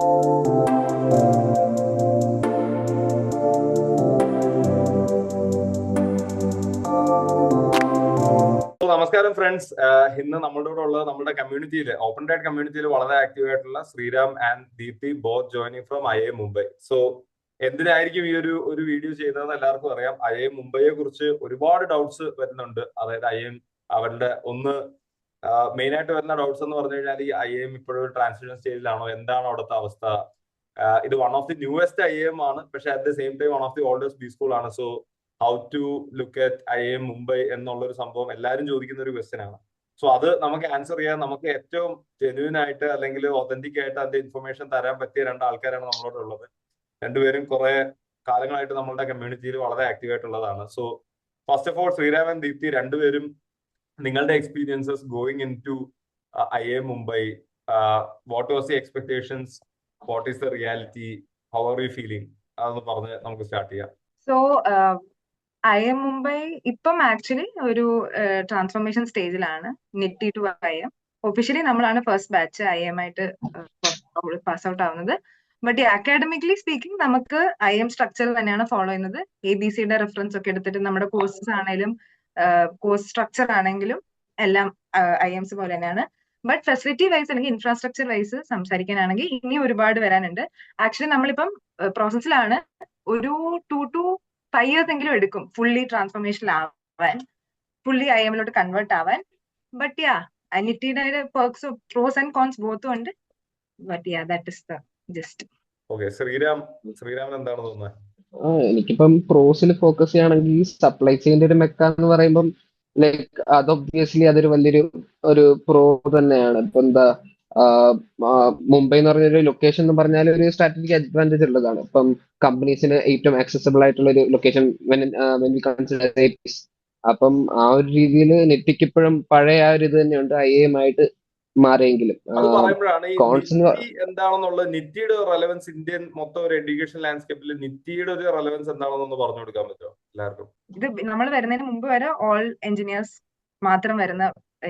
നമസ്കാരം ഫ്രണ്ട്സ്. ഇന്ന് നമ്മളുടെ കൂടെ ഉള്ളത് നമ്മുടെ കമ്മ്യൂണിറ്റിയിൽ, ഓപ്പൺ ഡേറ്റ് കമ്മ്യൂണിറ്റിയിൽ വളരെ ആക്റ്റീവ് ആയിട്ടുള്ള Sriram and Deepti, both joining from IIM Mumbai. So എന്തിനായിരിക്കും ഈ ഒരു വീഡിയോ ചെയ്യുന്നതെന്ന് എല്ലാവർക്കും അറിയാം. IIM മുംബൈയെ കുറിച്ച് ഒരുപാട് ഡൗട്ട്സ് വരുന്നുണ്ട്. അതായത് IIM അവരുടെ മെയിൻ ആയിട്ട് വരുന്ന ഡൗട്ട്സ് എന്ന് പറഞ്ഞു കഴിഞ്ഞാൽ, ഈ IIM ഇപ്പോഴും ട്രാൻസിഷൻ സ്റ്റേജിലാണോ, എന്താണ് അവിടുത്തെ അവസ്ഥ? ഇത് one of the newest IIM ആണ്, പക്ഷെ at the same time one of the oldest B school ആണ്. So how to look at IIM Mumbai എന്നുള്ളൊരു സംഭവം എല്ലാവരും ചോദിക്കുന്ന ഒരു ക്വസ്റ്റ്യൻ ആണ്. സോ അത് നമുക്ക് ആൻസർ ചെയ്യാൻ നമുക്ക് ഏറ്റവും ജെന്യൂൻ ആയിട്ട് അല്ലെങ്കിൽ ഒതന്റിക് ആയിട്ട് അതിന്റെ ഇൻഫർമേഷൻ തരാൻ പറ്റിയ രണ്ട് ആൾക്കാരാണ് നമ്മളോട് ഉള്ളത്. രണ്ടുപേരും കുറെ കാലങ്ങളായിട്ട് നമ്മളുടെ കമ്മ്യൂണിറ്റിയിൽ വളരെ ആക്റ്റീവ് ആയിട്ടുള്ളതാണ്. So first of all, Sriram and Deepti, രണ്ടുപേരും നിങ്ങളുടെ experiences going into IIM Mumbai, what was the expectations, what is the reality, how are you feeling, അതൊന്ന് പറഞ്ഞ് നമുക്ക് സ്റ്റാർട്ട് ചെയ്യാം. സോ IIM മുംബൈ ഇപ്പം ആക്ച്വലി ഒരു ട്രാൻസ്ഫോർമേഷൻ സ്റ്റേജിലാണ്. നിറ്റി ടു IIM ഒഫീഷ്യലി നമ്മളാണ് ഫസ്റ്റ് ബാച്ച് IIM ആയിട്ട് പാസ് ഔട്ട് ആവുന്നത്. ബട്ട് ഈ അക്കാഡമിക്കലി സ്പീക്കിംഗ് നമുക്ക് IIM സ്ട്രക്ചർ തന്നെയാണ് ഫോളോ ചെയ്യുന്നത്. ABCയുടെ റെഫറൻസ് ഒക്കെ എടുത്തിട്ട് നമ്മുടെ കോഴ്സസ് ആണെങ്കിലും കോഴ്സ് സ്ട്രക്ചർ ആണെങ്കിലും എല്ലാം IIMs പോലെ തന്നെയാണ്. ബട്ട് ഫെസിലിറ്റി വൈസ് അല്ലെങ്കിൽ ഇൻഫ്രാസ്ട്രക്ചർ വൈസ് സംസാരിക്കാനാണെങ്കിൽ ഇനി ഒരുപാട് വരാനുണ്ട്. ആക്ച്വലി നമ്മളിപ്പം പ്രോസസ്സിലാണ്. ഒരു 2 to 5 years എങ്കിലും എടുക്കും ഫുള്ളി ട്രാൻസ്ഫോർമേഷൻ ആവാൻ, ഫുള്ളി IIM കൺവേർട്ട് ആവാൻ. ബട്ട് യാ, നിറ്റിയുടെ പെർക്സ്, പ്രോസ് ആൻഡ് കോൺസ് ബോത്തും ഉണ്ട്. But ya, that is the just. Okay, Sreeraman എന്താണ് തോന്നുന്നത്? എനിക്കിപ്പം പ്രോസിൽ ഫോക്കസ് ചെയ്യുകയാണെങ്കിൽ സപ്ലൈ ചെയിൻ്റെ ഒരു മെക്ക എന്ന് പറയുമ്പം ലൈക്ക് അത് ഒബ്വിയസ്ലി അതൊരു വലിയൊരു പ്രോ തന്നെയാണ്. ഇപ്പൊ എന്താ മുംബൈ എന്ന് പറഞ്ഞൊരു ലൊക്കേഷൻ എന്ന് പറഞ്ഞാൽ ഒരു സ്ട്രാറ്റജിക് അഡ്വാൻറ്റേജ് ഉള്ളതാണ്. ഇപ്പം കമ്പനീസിന് ഏറ്റവും ആക്സസിബിൾ ആയിട്ടുള്ള ഒരു ലൊക്കേഷൻ അപ്പം ആ ഒരു രീതിയിൽ നെറ്റിക്ക് ഇപ്പോഴും പഴയ ആ ഒരു ഇത് തന്നെയുണ്ട് IIM ആയിട്ട് മാറിയെങ്കിലും. അത് പറയുമ്പോഴാണ് ഈ നിറ്റി എന്താണെന്നുള്ളത്, നിറ്റിയുടെ റെലവൻസ് ഇന്ത്യൻ മൊത്തം ഒരു എഡ്യൂക്കേഷൻ ലാൻഡ്സ്കേപ്പിൽ നിറ്റിയുടെ ഒരു റെലവൻസ് എന്താണെന്നൊന്ന് പറഞ്ഞു കൊടുക്കാൻ പറ്റുമോ എല്ലാവർക്കും? ഇത് നമ്മൾ വരുന്നതിന് മുമ്പ് വരെ ഓൾ എഞ്ചിനീയേഴ്സ് മാത്രം വരുന്ന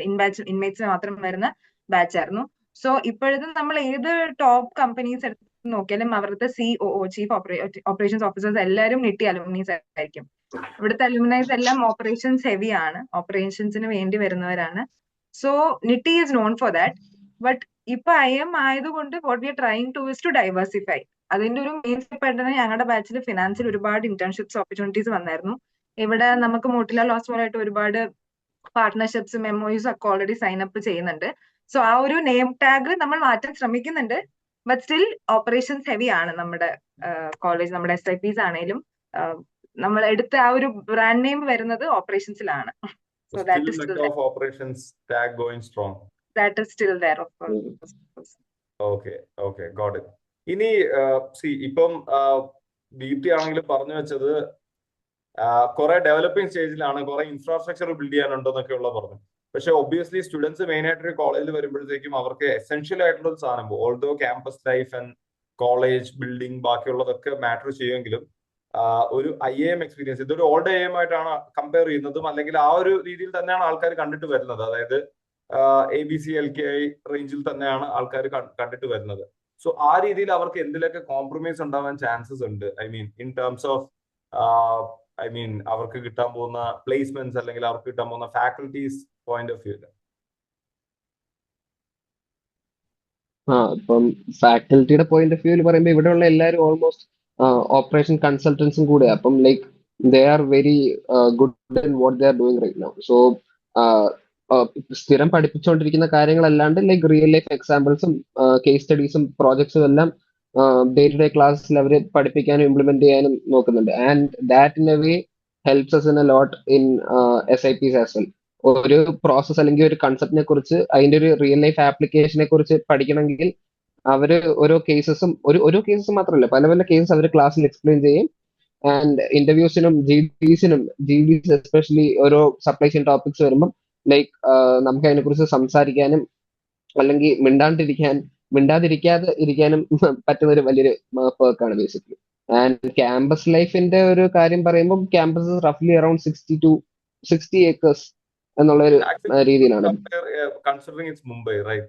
ഇൻമേറ്റ്സ് മാത്രം വരുന്ന ബാച്ച് ആയിരുന്നു. സോ ഇപ്പോഴത്തെ നമ്മൾ ഏത് ടോപ്പ് കമ്പനീസ് എടുത്ത് നോക്കിയാലും അവരുടെ COO, ചീഫ് ഓപ്പറേഷൻസ് ഓഫീസേഴ്സ് എല്ലാവരും നിറ്റി അലുമിനീസ് ആയിരിക്കും. ഇവിടുത്തെ അലുമിനൈസ് എല്ലാം ഓപ്പറേഷൻസ് ഹെവി ആണ്, ഓപ്പറേഷൻസിന് വേണ്ടി വരുന്നവരാണ്. So NITIE is known for that. But ഇപ്പൊ IIM ആയതുകൊണ്ട് what we are trying to is to diversify. അതിന്റെ ഒരു മെയിൻ സ്റ്റെപ്പ് ആയിട്ട് ഞങ്ങളുടെ ബാച്ചിൽ ഫിനാൻസിൽ ഒരുപാട് ഇന്റേൺഷിപ്സ് ഓപ്പർച്യൂണിറ്റീസ് വന്നായിരുന്നു. ഇവിടെ നമുക്ക് മോട്ടിലാൽ ഓസ്വാളായിട്ട് ഒരുപാട് പാർട്ട്ണർഷിപ്സ്, MOUs ഒക്കെ ഓൾറെഡി സൈൻ അപ്പ് ചെയ്യുന്നുണ്ട്. സോ ആ ഒരു നെയിം ടാഗ് നമ്മൾ മാറ്റാൻ ശ്രമിക്കുന്നുണ്ട്. ബട്ട് സ്റ്റിൽ ഓപ്പറേഷൻസ് ഹെവി ആണ് നമ്മുടെ കോളേജ്. നമ്മുടെ SIPs ആണെങ്കിലും നമ്മൾ എടുത്ത ആ ഒരു ബ്രാൻഡ് നെയിം വരുന്നത് ഓപ്പറേഷൻസിലാണ്. So that is still of operations tag going strong. That is still there, of course. Okay, got it. ഇനി ഇപ്പം ദീപ്തി ആണെങ്കിലും പറഞ്ഞു വെച്ചത് കുറെ ഡെവലപ്പിംഗ് സ്റ്റേജിലാണ്, കുറെ ഇൻഫ്രാസ്ട്രക്ചർ ബിൽഡ് ചെയ്യാനുണ്ടെന്നൊക്കെ ഉള്ള പറഞ്ഞു. പക്ഷെ ഒബ്വിയസ്ലി സ്റ്റുഡൻസ് മെയിൻ ആയിട്ടൊരു കോളേജിൽ വരുമ്പോഴത്തേക്കും അവർക്ക് എസെൻഷ്യൽ ആയിട്ടുള്ള ഒരു സാധനം, although campus life and college building ബാക്കിയുള്ളതൊക്കെ മാറ്റർ ചെയ്യുമെങ്കിലും ഒരു IIM എക്സ്പീരിയൻസ്, ഇതൊരു ഓൾഡ് IIM ആയിട്ടാണ് കമ്പയർ ചെയ്യുന്നതും, അല്ലെങ്കിൽ ആ ഒരു രീതിയിൽ തന്നെയാണ് ആൾക്കാർ കണ്ടിട്ട് വരുന്നത്. അതായത് ABC LKI റേഞ്ചിൽ തന്നെയാണ് ആൾക്കാർ കണ്ടിട്ട് വരുന്നത്. സോ ആ രീതിയിൽ അവർക്ക് എന്തിലൊക്കെ കോംപ്രമൈസ് ഉണ്ടാവാൻ ചാൻസസ് ഉണ്ട്? ഇൻ ടേംസ് ഓഫ് അവർക്ക് കിട്ടാൻ പോകുന്ന പ്ലേസ്മെന്റ്സ് അല്ലെങ്കിൽ അവർക്ക് കിട്ടാൻ പോകുന്ന ഫാക്കൽറ്റീസ് പോയിന്റ് ഓഫ് വ്യൂ. ഇപ്പം ഫാക്കൽറ്റിയുടെ പോയിന്റ് ഓഫ് വ്യൂവിൽ പറയുമ്പോൾ ഇവിടെയുള്ള എല്ലാവരും ഓൾമോസ്റ്റ് ഓപ്പറേഷൻ കൺസൾട്ടൻസും കൂടെ. അപ്പം like they are very good in what they are doing right now. So സ്ഥിരം പഠിപ്പിച്ചുകൊണ്ടിരിക്കുന്ന കാര്യങ്ങളല്ലാണ്ട് ലൈക്ക് റിയൽ ലൈഫ് എക്സാമ്പിൾസും കേസ് സ്റ്റഡീസും പ്രോജക്ട്സും എല്ലാം ഡേ ടു ഡേ ക്ലാസ്സിൽ അവർ പഠിപ്പിക്കാനും ഇംപ്ലിമെന്റ് ചെയ്യാനും നോക്കുന്നുണ്ട്. And that in a way helps us in a lot in SIPs as well. ഒരു പ്രോസസ് അല്ലെങ്കിൽ ഒരു കൺസെപ്റ്റിനെ കുറിച്ച്, അതിന്റെ ഒരു റിയൽ ലൈഫ് ആപ്ലിക്കേഷനെ കുറിച്ച് പഠിക്കണമെങ്കിൽ അവര് ഓരോ കേസസും ഓരോ കേസസ് മാത്രമല്ല, പല പല കേസസ് അവർ ക്ലാസ്സിൽ എക്സ്പ്ലെയിൻ ചെയ്യും. ആൻഡ് ഇന്റർവ്യൂസിനും GDs എസ്പെഷ്യലി ഓരോ സപ്ലൈ ചെയിൻ ടോപ്പിക്സ് വരുമ്പോൾ ലൈക്ക് നമുക്ക് അതിനെക്കുറിച്ച് സംസാരിക്കാനും അല്ലെങ്കിൽ മിണ്ടാതിരിക്കാതെ ഇരിക്കാനും പറ്റുന്ന ഒരു വലിയൊരു പേർക്കാണ് ബേസിക്കലി. ആൻഡ് ക്യാമ്പസ് ലൈഫിന്റെ ഒരു കാര്യം പറയുമ്പോൾ ക്യാമ്പസ് റഫ്ലി അറൌണ്ട് 60 to 60 acres എന്നുള്ള ഒരു രീതിയിലാണ്. Considering it's Mumbai, right?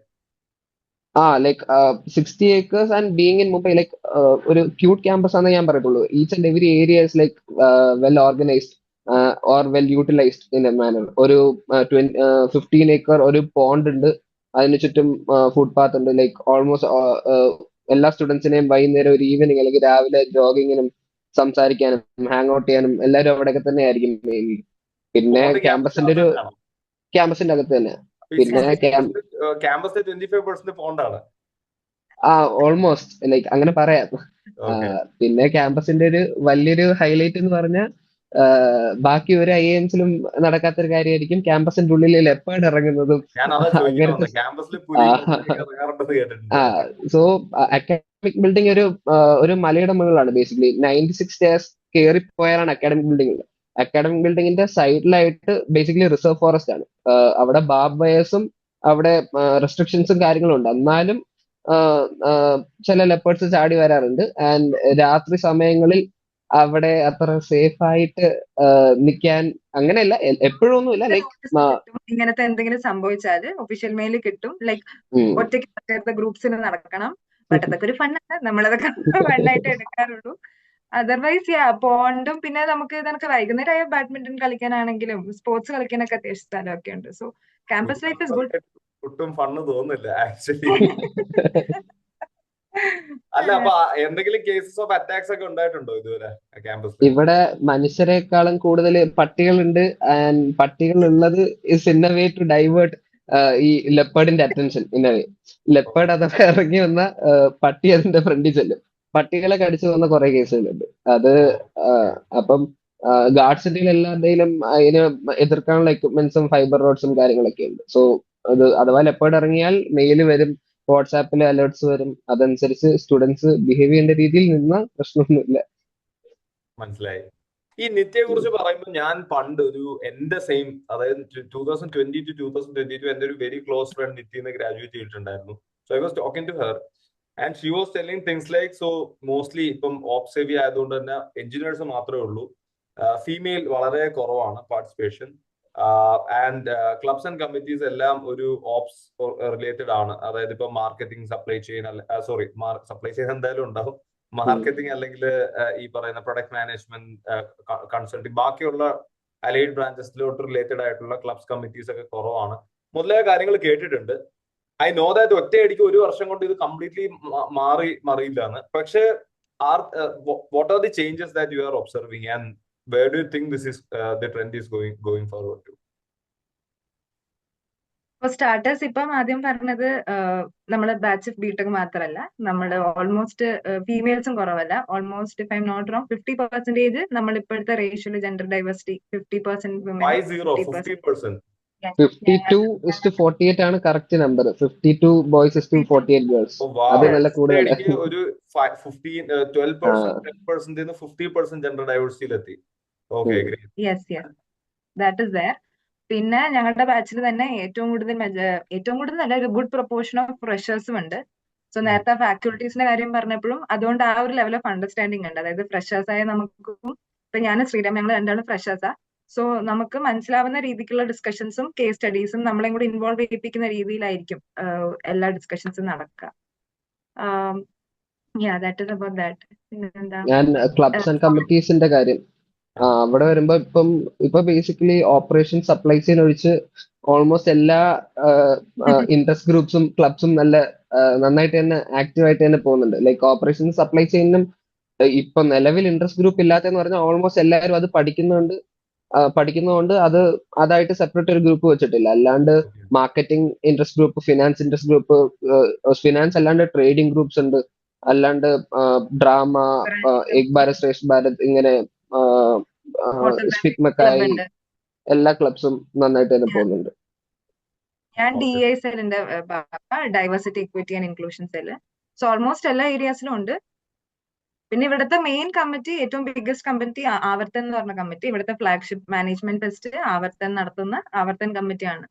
Like 60 acres and being in Mumbai like ഒരു ക്യൂട്ട് ക്യാമ്പസ് ആണെന്ന് ഞാൻ പറയത്തുള്ളൂ. Each and every area is like well organised or well utilised in a manner. ഒരു 15 acre ഒരു pond ഉണ്ട്, അതിന് ചുറ്റും ഫുട്പാത്ത് ഉണ്ട്. ലൈക്ക് ഓൾമോസ്റ്റ് എല്ലാ സ്റ്റുഡൻസിനെയും വൈകുന്നേരം ഒരു ഈവനിങ് അല്ലെങ്കിൽ രാവിലെ ജോഗിങ്ങിനും സംസാരിക്കാനും ഹാങ് ഔട്ട് ചെയ്യാനും എല്ലാവരും അവിടെയൊക്കെ തന്നെ ആയിരിക്കും മെയിൻലി. പിന്നെ പോണ്ട് ക്യാമ്പസിന്റെ ക്യാമ്പസിന്റെ അകത്ത് ഒരു തന്നെയാണോ? ക്യാമ്പസിന്റെ അകത്ത് തന്നെ. അപ്പൊ ഈ പിന്നെ 60% ക്യാമ്പസിലെ 25% പോണ്ടാണ്. ഓൾമോസ്റ്റ് ലൈക്ക് അങ്ങനെ പറയാം. ഓക്കെ. പിന്നെ ക്യാമ്പസിന്റെ ഒരു വലിയൊരു ഹൈലൈറ്റ് എന്ന് പറഞ്ഞാൽ ബാക്കി ഒരു IIMസിലും നടക്കാത്തൊരു കാര്യമായിരിക്കും ക്യാമ്പസിന്റെ ഉള്ളിൽ ലെപ്പേർഡ് ഇറങ്ങുന്നതും ഞാൻ അതാ ചോദിക്കാൻ അങ്ങനത്തെ. വന്നത്. ക്യാമ്പസിൽ പുലിയും കടുവയൊക്കെ ഇറങ്ങാറുണ്ടെന്ന് കേട്ടിട്ടുണ്ട്. സോ അക്കാഡമിക് ബിൽഡിംഗ് ഒരു മലയുടെ മുകളിലാണ് ബേസിക്കലി. 96 stairs കയറിപ്പോയാലാണ് അക്കാഡമിക് ബിൽഡിംഗ് ഉള്ളത്. അക്കാഡമിക് ബിൽഡിങ്ങിന്റെ സൈഡിലായിട്ട് ബേസിക്കലി റിസർവ് ഫോറസ്റ്റ് ആണ്. അവിടെ ബാബ് വയേഴ്സും അവിടെ റെസ്ട്രിക്ഷൻസും കാര്യങ്ങളും ഉണ്ട്. എന്നാലും ചില ലെപ്പേർഡ്സ് ചാടി വരാറുണ്ട്. ആൻഡ് രാത്രി സമയങ്ങളിൽ അവിടെ അത്ര സേഫ് ആയിട്ട് നിൽക്കാൻ അങ്ങനെയല്ല, എപ്പോഴും ഒന്നുമില്ല. ലൈക്ക് നോട്ടീസ് കിട്ടും ഇങ്ങനത്തെ എന്തെങ്കിലും സംഭവിച്ചാല് ഒഫീഷ്യൽ മെയിൽ കിട്ടും. ലൈക്ക് ഒറ്റയ്ക്ക് നടക്കരുത്, ഗ്രൂപ്പ്സിന് നടക്കണം. ബട്ട് അതൊക്കെ ഒരു ഫണ്ണാണ്, നമ്മളതൊക്കെ ഫണ്ണായിട്ട് എടുക്കാറുള്ളൂ. അതർവൈസ് പോണ്ടും പിന്നെ നമുക്ക് ഇതൊക്കെ വൈകുന്നേരമായ ബാഡ്മിന്റൺ കളിക്കാനാണെങ്കിലും സ്പോർട്സ് കളിക്കാനൊക്കെ അത്യാവശ്യം സ്ഥലമൊക്കെ ഉണ്ട്. So campus life is good. ഒട്ടും ഫണ്ണ് തോന്നുന്നില്ല ആക്ച്വലി. അല്ല, അപ്പൊ എന്തെങ്കിലും കേസസ് ഓഫ് അറ്റാക്സ് ഒക്കെ ഉണ്ടായിട്ടുണ്ടോ ഇതുവരെ ക്യാമ്പസിൽ? ഇവിടെ മനുഷ്യരെക്കാളും കൂടുതൽ പട്ടികളുണ്ട്. ആൻഡ് പട്ടികൾ ഉള്ളത് is in a way to divert ഈ ലെപ്പേർഡിന്റെ attention. In a way leopard അതൊക്കെ ഇറങ്ങി വന്ന പട്ടി അതിന്റെ ഫ്രണ്ടിൽ ചെല്ലും. പട്ടികളെ കടിച്ചു വന്ന കുറെ കേസുകളുണ്ട്. അത് അപ്പം ഗാർഡ്സിന്റെ എല്ലാവരുടെയും അതിന് എതിർക്കാനുള്ള എക്യുപ്മെന്റ്സും ഫൈബർ റോഡ്സും കാര്യങ്ങളൊക്കെ ഉണ്ട്. സോ അത് അഥവാ ലെപ്പേർഡ് ഇറങ്ങിയാൽ മെയിൽ വരും, വാട്സാപ്പിൽ അലേർട്സ് വരും. അതനുസരിച്ച് സ്റ്റുഡൻസ് ബിഹേവ് ചെയ്യേണ്ട രീതിയിൽ നിന്ന പ്രശ്നമൊന്നുമില്ല. മനസ്സിലായി. ഈ നിത്യയെ കുറിച്ച് പറയുമ്പോൾ ഞാൻ പണ്ട് എന്റെ സെയിം, അതായത് 2020 to 2022 എന്റെ ഒരു വെരി ക്ലോസ് ഫ്രണ്ട് നിത്യന്ന് ഗ്രാജുവേറ്റ് ചെയ്തിട്ടുണ്ടായിരുന്നു. So I was talking to her and she was telling things like, so mostly ഇപ്പം ഓപ്സ് ഹെവി ആയതുകൊണ്ട് തന്നെ എഞ്ചിനീയേഴ്സ് മാത്രമേ ഉള്ളൂ, ഫീമെയിൽ വളരെ കുറവാണ് participation. And clubs and committees എല്ലാം ഒരു ഓപ്സ് റിലേറ്റഡ് ആണ്. അതായത് ഇപ്പൊ marketing, supply chain, sorry supply chain എന്തായാലും ഉണ്ടാവും, മാർക്കറ്റിംഗ് അല്ലെങ്കിൽ ഈ പറയുന്ന പ്രൊഡക്ട് മാനേജ്മെന്റ്, കൺസൾട്ടിങ്, ബാക്കിയുള്ള അലൈഡ് ബ്രാഞ്ചസിലോട്ട് റിലേറ്റഡ് ആയിട്ടുള്ള ക്ലബ്സ് കമ്മിറ്റീസ് ഒക്കെ കുറവാണ്. മുതലായ കാര്യങ്ങൾ കേട്ടിട്ടുണ്ട്. ഐ നോ ദാറ്റ് ഒറ്റയടിക്ക് ഒരു വർഷം കൊണ്ട് ഇത് കംപ്ലീറ്റ്ലി മറിയില്ലാന്ന്. പക്ഷേ what are the changes that you are observing and where do you think this is the trend is going forward to? ഇപ്പൊ സ്റ്റാർട്ടേഴ്സ് ഇപ്പം ആദ്യം പറഞ്ഞത് നമ്മള് ബാച്ച് ഓഫ് ബിടെക് മാത്രമല്ല, നമ്മള് ഓൾമോസ്റ്റ് ഫീമെയിൽസും കുറവല്ല. Almost if I am not wrong 50% നമ്മൾ ഇപ്പോഴത്തെ റേഷ്യോയില് ജെൻഡർ ഡൈവേഴ്സിറ്റി 50% women, 50%. 52:48 ആണ് correct number. 52 boys is to 48 girls. അത് നല്ല കൂടുതലാണ്. ഒരു 12% 50% ജെൻഡർ ഡൈവേഴ്സിറ്റിയിലെത്തി. Okay, yes yes, that is there. പിന്നെ ഞങ്ങളുടെ ബാച്ചിൽ തന്നെ ഏറ്റവും കൂടുതൽ നല്ല ഒരു ഗുഡ് പ്രൊപ്പോർഷൻ ഓഫ് ഫ്രഷേഴ്സും ഉണ്ട്. സോ നേരത്തെ ഫാക്കൽറ്റീസിന്റെ കാര്യം പറഞ്ഞപ്പോഴും അതുകൊണ്ട് ആ ഒരു ലെവൽ ഓഫ് അണ്ടർസ്റ്റാൻഡിങ് ഉണ്ട്. അതായത് ഫ്രഷേഴ്സ് ആയ നമുക്കും, ഇപ്പൊ ഞാനും ശ്രീരാം ഞങ്ങൾ രണ്ടാളും ഫ്രഷേഴ്സാ. സോ നമുക്ക് മനസ്സിലാവുന്ന രീതിക്കുള്ള ഡിസ്കഷൻസും കേസ് സ്റ്റഡീസും നമ്മളെയും കൂടി ഇൻവോൾവ് ചെയ്യിപ്പിക്കുന്ന രീതിയിലായിരിക്കും എല്ലാ ഡിസ്കഷൻസും നടക്കുക. That is about that. പിന്നെന്താ, ഞാൻ ക്ലബ്സ് ആൻഡ് കമ്മിറ്റീസിന്റെ കാര്യം അവിടെ വരുമ്പോ ഇപ്പൊ ബേസിക്കലി ഓപ്പറേഷൻ സപ്ലൈ ചെയിൻ ഒഴിച്ച് ഓൾമോസ്റ്റ് എല്ലാ ഇൻട്രസ്റ്റ് ഗ്രൂപ്പ്സും ക്ലബ്സും നന്നായിട്ട് തന്നെ ആക്റ്റീവായിട്ട് തന്നെ പോകുന്നുണ്ട്. ലൈക്ക് ഓപ്പറേഷൻ സപ്ലൈ ചെയിനും ഇപ്പൊ നിലവിൽ ഇൻട്രസ്റ്റ് ഗ്രൂപ്പ് ഇല്ലാത്തെന്ന് പറഞ്ഞാൽ ഓൾമോസ്റ്റ് എല്ലാവരും അത് പഠിക്കുന്നതുകൊണ്ട് അതായിട്ട് സെപ്പറേറ്റ് ഒരു ഗ്രൂപ്പ് വെച്ചിട്ടില്ല. അല്ലാണ്ട് marketing interest group, finance interest group, finance അല്ലാണ്ട് ട്രേഡിംഗ് ഗ്രൂപ്പ്സ് ഉണ്ട്, അല്ലാണ്ട് ഡ്രാമ, ഏക് ഭാരത് ശ്രേഷ്ഠ ഭാരത്, ഇങ്ങനെ സ്പിക് മക്കായി, എല്ലാ ക്ലബ്സും നന്നായിട്ട് തന്നെ പോകുന്നുണ്ട്. ഞാൻ DI സെല്ലിന്റെ diversity, equity and inclusion cell. So almost എല്ലാ ഏരിയാസിലും ഉണ്ട്. പിന്നെ ഇവിടുത്തെ മെയിൻ കമ്മിറ്റി, ഏറ്റവും ബിഗ്ഗസ്റ്റ് കമ്മിറ്റി ആവർത്തൻ എന്ന് പറഞ്ഞ കമ്മിറ്റി, ഇവിടുത്തെ ഫ്ലാഗ്ഷിപ്പ് മാനേജ്മെന്റ് ഫെസ്റ്റ് ആവർത്തൻ നടത്തുന്ന ആവർത്തൻ കമ്മിറ്റിയാണ്.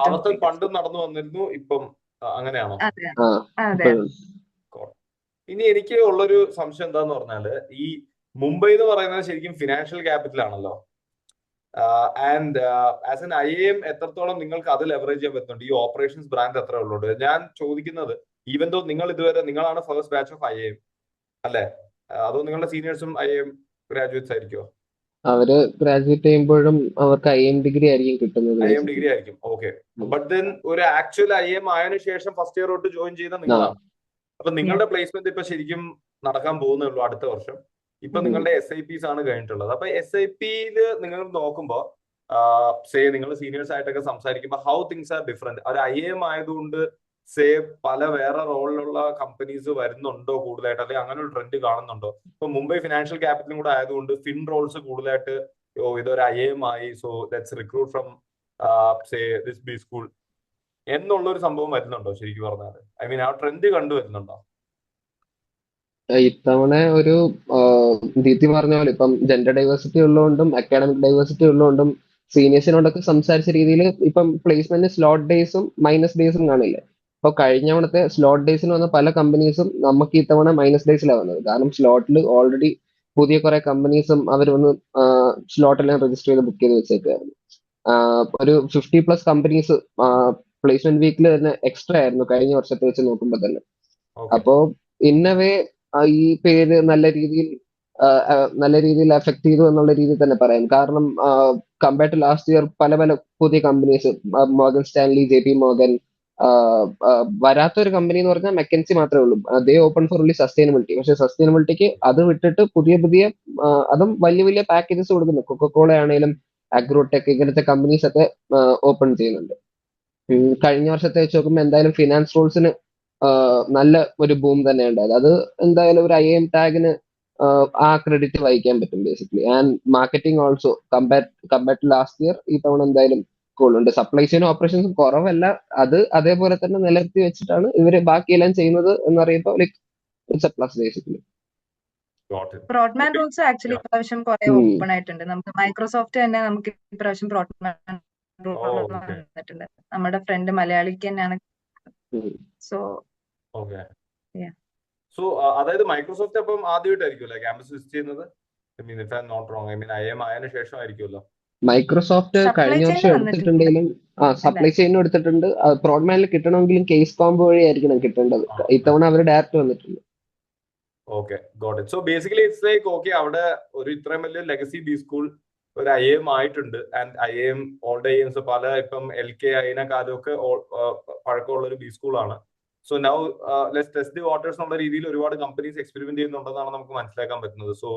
ആവർത്തൻ പണ്ടും നടന്നു വന്നിരുന്നു, ഇപ്പം അങ്ങനെയാണോ? അതെ. ഇനി എനിക്ക് ഉള്ളൊരു സംശയം എന്താന്ന് പറഞ്ഞാല്, ഈ മുംബൈ എന്ന് പറയുന്നത് ശരിക്കും ഫിനാൻഷ്യൽ ക്യാപിറ്റൽ ആണല്ലോ. ആൻഡ് ആസ് എൻ IIM എത്രത്തോളം നിങ്ങൾക്ക് അത് ലെവറേജ് ചെയ്യാൻ പറ്റുന്നുണ്ട്? ഈ ഓപ്പറേഷൻസ് ബ്രാൻഡ് എത്ര ഉള്ളത്? ഞാൻ ചോദിക്കുന്നത്, ഈവൻ ദോ നിങ്ങൾ ഇതുവരെ നിങ്ങളാണ് ഫസ്റ്റ് ബാച്ച് ഓഫ് IIM അല്ലേ? അതോ നിങ്ങളുടെ സീനിയേഴ്സും IIM ഗ്രാജുവേറ്റ്സ് ആയിരിക്കുമോ? അവര് ഗ്രാജുവേറ്റ് ചെയ്യുമ്പോഴും അവർക്ക് IIM ഡിഗ്രി ആയിരിക്കും കിട്ടുന്നത് IIM ബേസിക്കലി. ഡിഗ്രി ആയിരിക്കും. ഓക്കെ. ബട്ട് ദെൻ ഒരു ആക്ച്വൽ IIM ആയതിനു ശേഷം ഫസ്റ്റ് ഇയർ തൊട്ട് ജോയിൻ ചെയ്ത നിങ്ങളാണ്. അപ്പൊ നിങ്ങളുടെ പ്ലേസ്മെന്റ് ഇപ്പൊ ശരിക്കും നടക്കാൻ പോകുന്നേ ഉള്ളൂ അടുത്ത വർഷം. ഇപ്പൊ നിങ്ങളുടെ SIPs ആണ് കഴിഞ്ഞിട്ടുള്ളത്. അപ്പൊ SIPയിൽ നിങ്ങൾ നോക്കുമ്പോ സേ നിങ്ങൾ സീനിയേഴ്സ് ആയിട്ടൊക്കെ സംസാരിക്കുമ്പോൾ ഹൗ തിങ്സ് ആർ ഡിഫറെന്റ്. ഒരു IIM ആയതുകൊണ്ട് സേ പല വേറെ റോളിലുള്ള കമ്പനീസ് വരുന്നുണ്ടോ കൂടുതലായിട്ട്, അല്ലെങ്കിൽ അങ്ങനെ ഒരു ട്രെൻഡ് കാണുന്നുണ്ടോ? ഇപ്പൊ മുംബൈ ഫിനാൻഷ്യൽ ക്യാപിറ്റലും കൂടെ ആയതുകൊണ്ട് ഫിൻ റോൾസ് കൂടുതലായിട്ട് ഇതൊരു IIM ആയി, so let's recruit from say this B school എന്നുള്ള ഒരു സംഭവം വരുന്നുണ്ടോ ശരിക്കും പറഞ്ഞാൽ? ഐ മീൻ ആ ട്രെൻഡ് കണ്ടുവരുന്നുണ്ടോ? ഇത്തവണ ഒരു ദീപ്തി പറഞ്ഞ പോലെ ഇപ്പം ജെൻഡർ ഡൈവേഴ്സിറ്റി ഉള്ളതുകൊണ്ടും അക്കാഡമിക് ഡൈവേഴ്സിറ്റി ഉള്ളതുകൊണ്ടും സീനിയേഴ്സിനോടൊക്കെ സംസാരിച്ച രീതിയിൽ ഇപ്പം പ്ലേസ്മെന്റ് സ്ലോട്ട് ഡേയ്സും മൈനസ് ഡേയ്സും കാണില്ലേ. അപ്പോൾ കഴിഞ്ഞ തവണത്തെ സ്ലോട്ട് ഡേയ്സിന് വന്ന പല കമ്പനീസും നമുക്ക് ഇത്തവണ മൈനസ് ഡേയ്സിലാണ് വന്നത്. കാരണം സ്ലോട്ടിൽ ഓൾറെഡി പുതിയ കുറെ കമ്പനീസും അവർ വന്ന് സ്ലോട്ടെല്ലാം രജിസ്റ്റർ ചെയ്ത് ബുക്ക് ചെയ്ത് വെച്ചേക്കായിരുന്നു. ഒരു 50+ കമ്പനീസ് പ്ലേസ്മെന്റ് വീക്കിൽ തന്നെ എക്സ്ട്രാ ആയിരുന്നു കഴിഞ്ഞ വർഷത്തെ വെച്ച് നോക്കുമ്പോൾ തന്നെ. ഓക്കെ. അപ്പോ ഇന്നവേ ഈ പേര് നല്ല രീതിയിൽ അഫക്ട് ചെയ്തു എന്നുള്ള രീതിയിൽ തന്നെ പറയാം. കാരണം കമ്പയർഡ് ടു ലാസ്റ്റ് ഇയർ പല പല പുതിയ companies, Morgan Stanley, JP Morgan, വരാത്തൊരു കമ്പനി എന്ന് പറഞ്ഞാൽ മെക്കൻസി മാത്രമേ ഉള്ളൂ. They open for only sustainability. പക്ഷെ സസ്റ്റൈനബിലിറ്റിക്ക് അത് വിട്ടിട്ട് പുതിയ പുതിയ അതും വലിയ വലിയ പാക്കേജസ് കൊടുക്കുന്നു. കൊക്കോകോള ആണെങ്കിലും അഗ്രോടെക് ഇങ്ങനത്തെ കമ്പനീസ് ഒക്കെ ഓപ്പൺ ചെയ്യുന്നുണ്ട്. കഴിഞ്ഞ വർഷത്തെ വെച്ച് നോക്കുമ്പോൾ എന്തായാലും ഫിനാൻസ് റോൾസിന് നല്ല ഒരു ബൂം തന്നെ ഉണ്ടായത്. അത് എന്തായാലും ഒരു IIM ടാഗിന് ആ ക്രെഡിറ്റ് വഹിക്കാൻ പറ്റും basically. And marketing also compare to last year ഈ തവണ എന്തായാലും കൂടുതലുണ്ട്. സപ്ലൈ ചെയിനും ഓപ്പറേഷൻസും കുറവല്ല, അത് അതേപോലെ തന്നെ നിലനിർത്തി വെച്ചിട്ടാണ് ഇവര് ബാക്കിയെല്ലാം ചെയ്യുന്നത് എന്നറിയപ്പോൾ like it's a plus basically. Got it. Prodman roles actually Yeah. ഇപ്രാവശ്യം കുറെ ഓപ്പൺ ആയിട്ടുണ്ട്. നമുക്ക് മൈക്രോസോഫ്റ്റ് തന്നെ നമുക്ക് ഇപ്രാവശ്യം ബ്രോഡ്മാൻ Oh, okay. വന്നിട്ടുണ്ട്. നമ്മുടെ ഫ്രണ്ട് മലയാളിക്ക് തന്നെയാണ്. So Okay. Yeah. സോ അതായത് മൈക്രോസോഫ്റ്റ് അപ്പം ആദ്യമായിട്ടായിരിക്കും അല്ലേ ക്യാമ്പസ് വിസിറ്റ് ചെയ്യുന്നത്? I mean if I not wrong, I mean IIM ആയതിനു ശേഷം ആയിരിക്കുമല്ലോ. മൈക്രോസോഫ്റ്റ് സപ്ലൈ കഴിഞ്ഞ ചെയിൻ വർഷം വന്നിട്ടുണ്ട് എടുത്തിട്ടുണ്ടെങ്കിലും സപ്ലൈ ചെയിനും എടുത്തിട്ടുണ്ട്. ബ്രോഡ്മാനിൽ കിട്ടണമെങ്കിലും കേസ് കോംബോ വഴി ആയിരിക്കണം കിട്ടേണ്ടത്. ഇത്തവണ അവർ ഡയറക്റ്റ് വന്നിട്ടുണ്ട്. Okay, got it. So basically it's like okay, അവിടെ ഒരു ഇത്രയും വലിയ ലെഗസി ബി സ്കൂൾ ഒരു IIM ആയിട്ടുണ്ട്. ആൻഡ് IIM ഓൾഡ് IIMs പല ഇപ്പം LK അതിനെക്കാലമൊക്കെ പഴക്കമുള്ള ഒരു ബി സ്കൂളാണ്. So now let's test the waters എന്നുള്ള രീതിയിൽ ഒരുപാട് കമ്പനീസ് എക്സ്പെരിമെന്റ് ചെയ്യുന്നുണ്ടെന്നാണ് നമുക്ക് മനസ്സിലാക്കാൻ പറ്റുന്നത്. സോ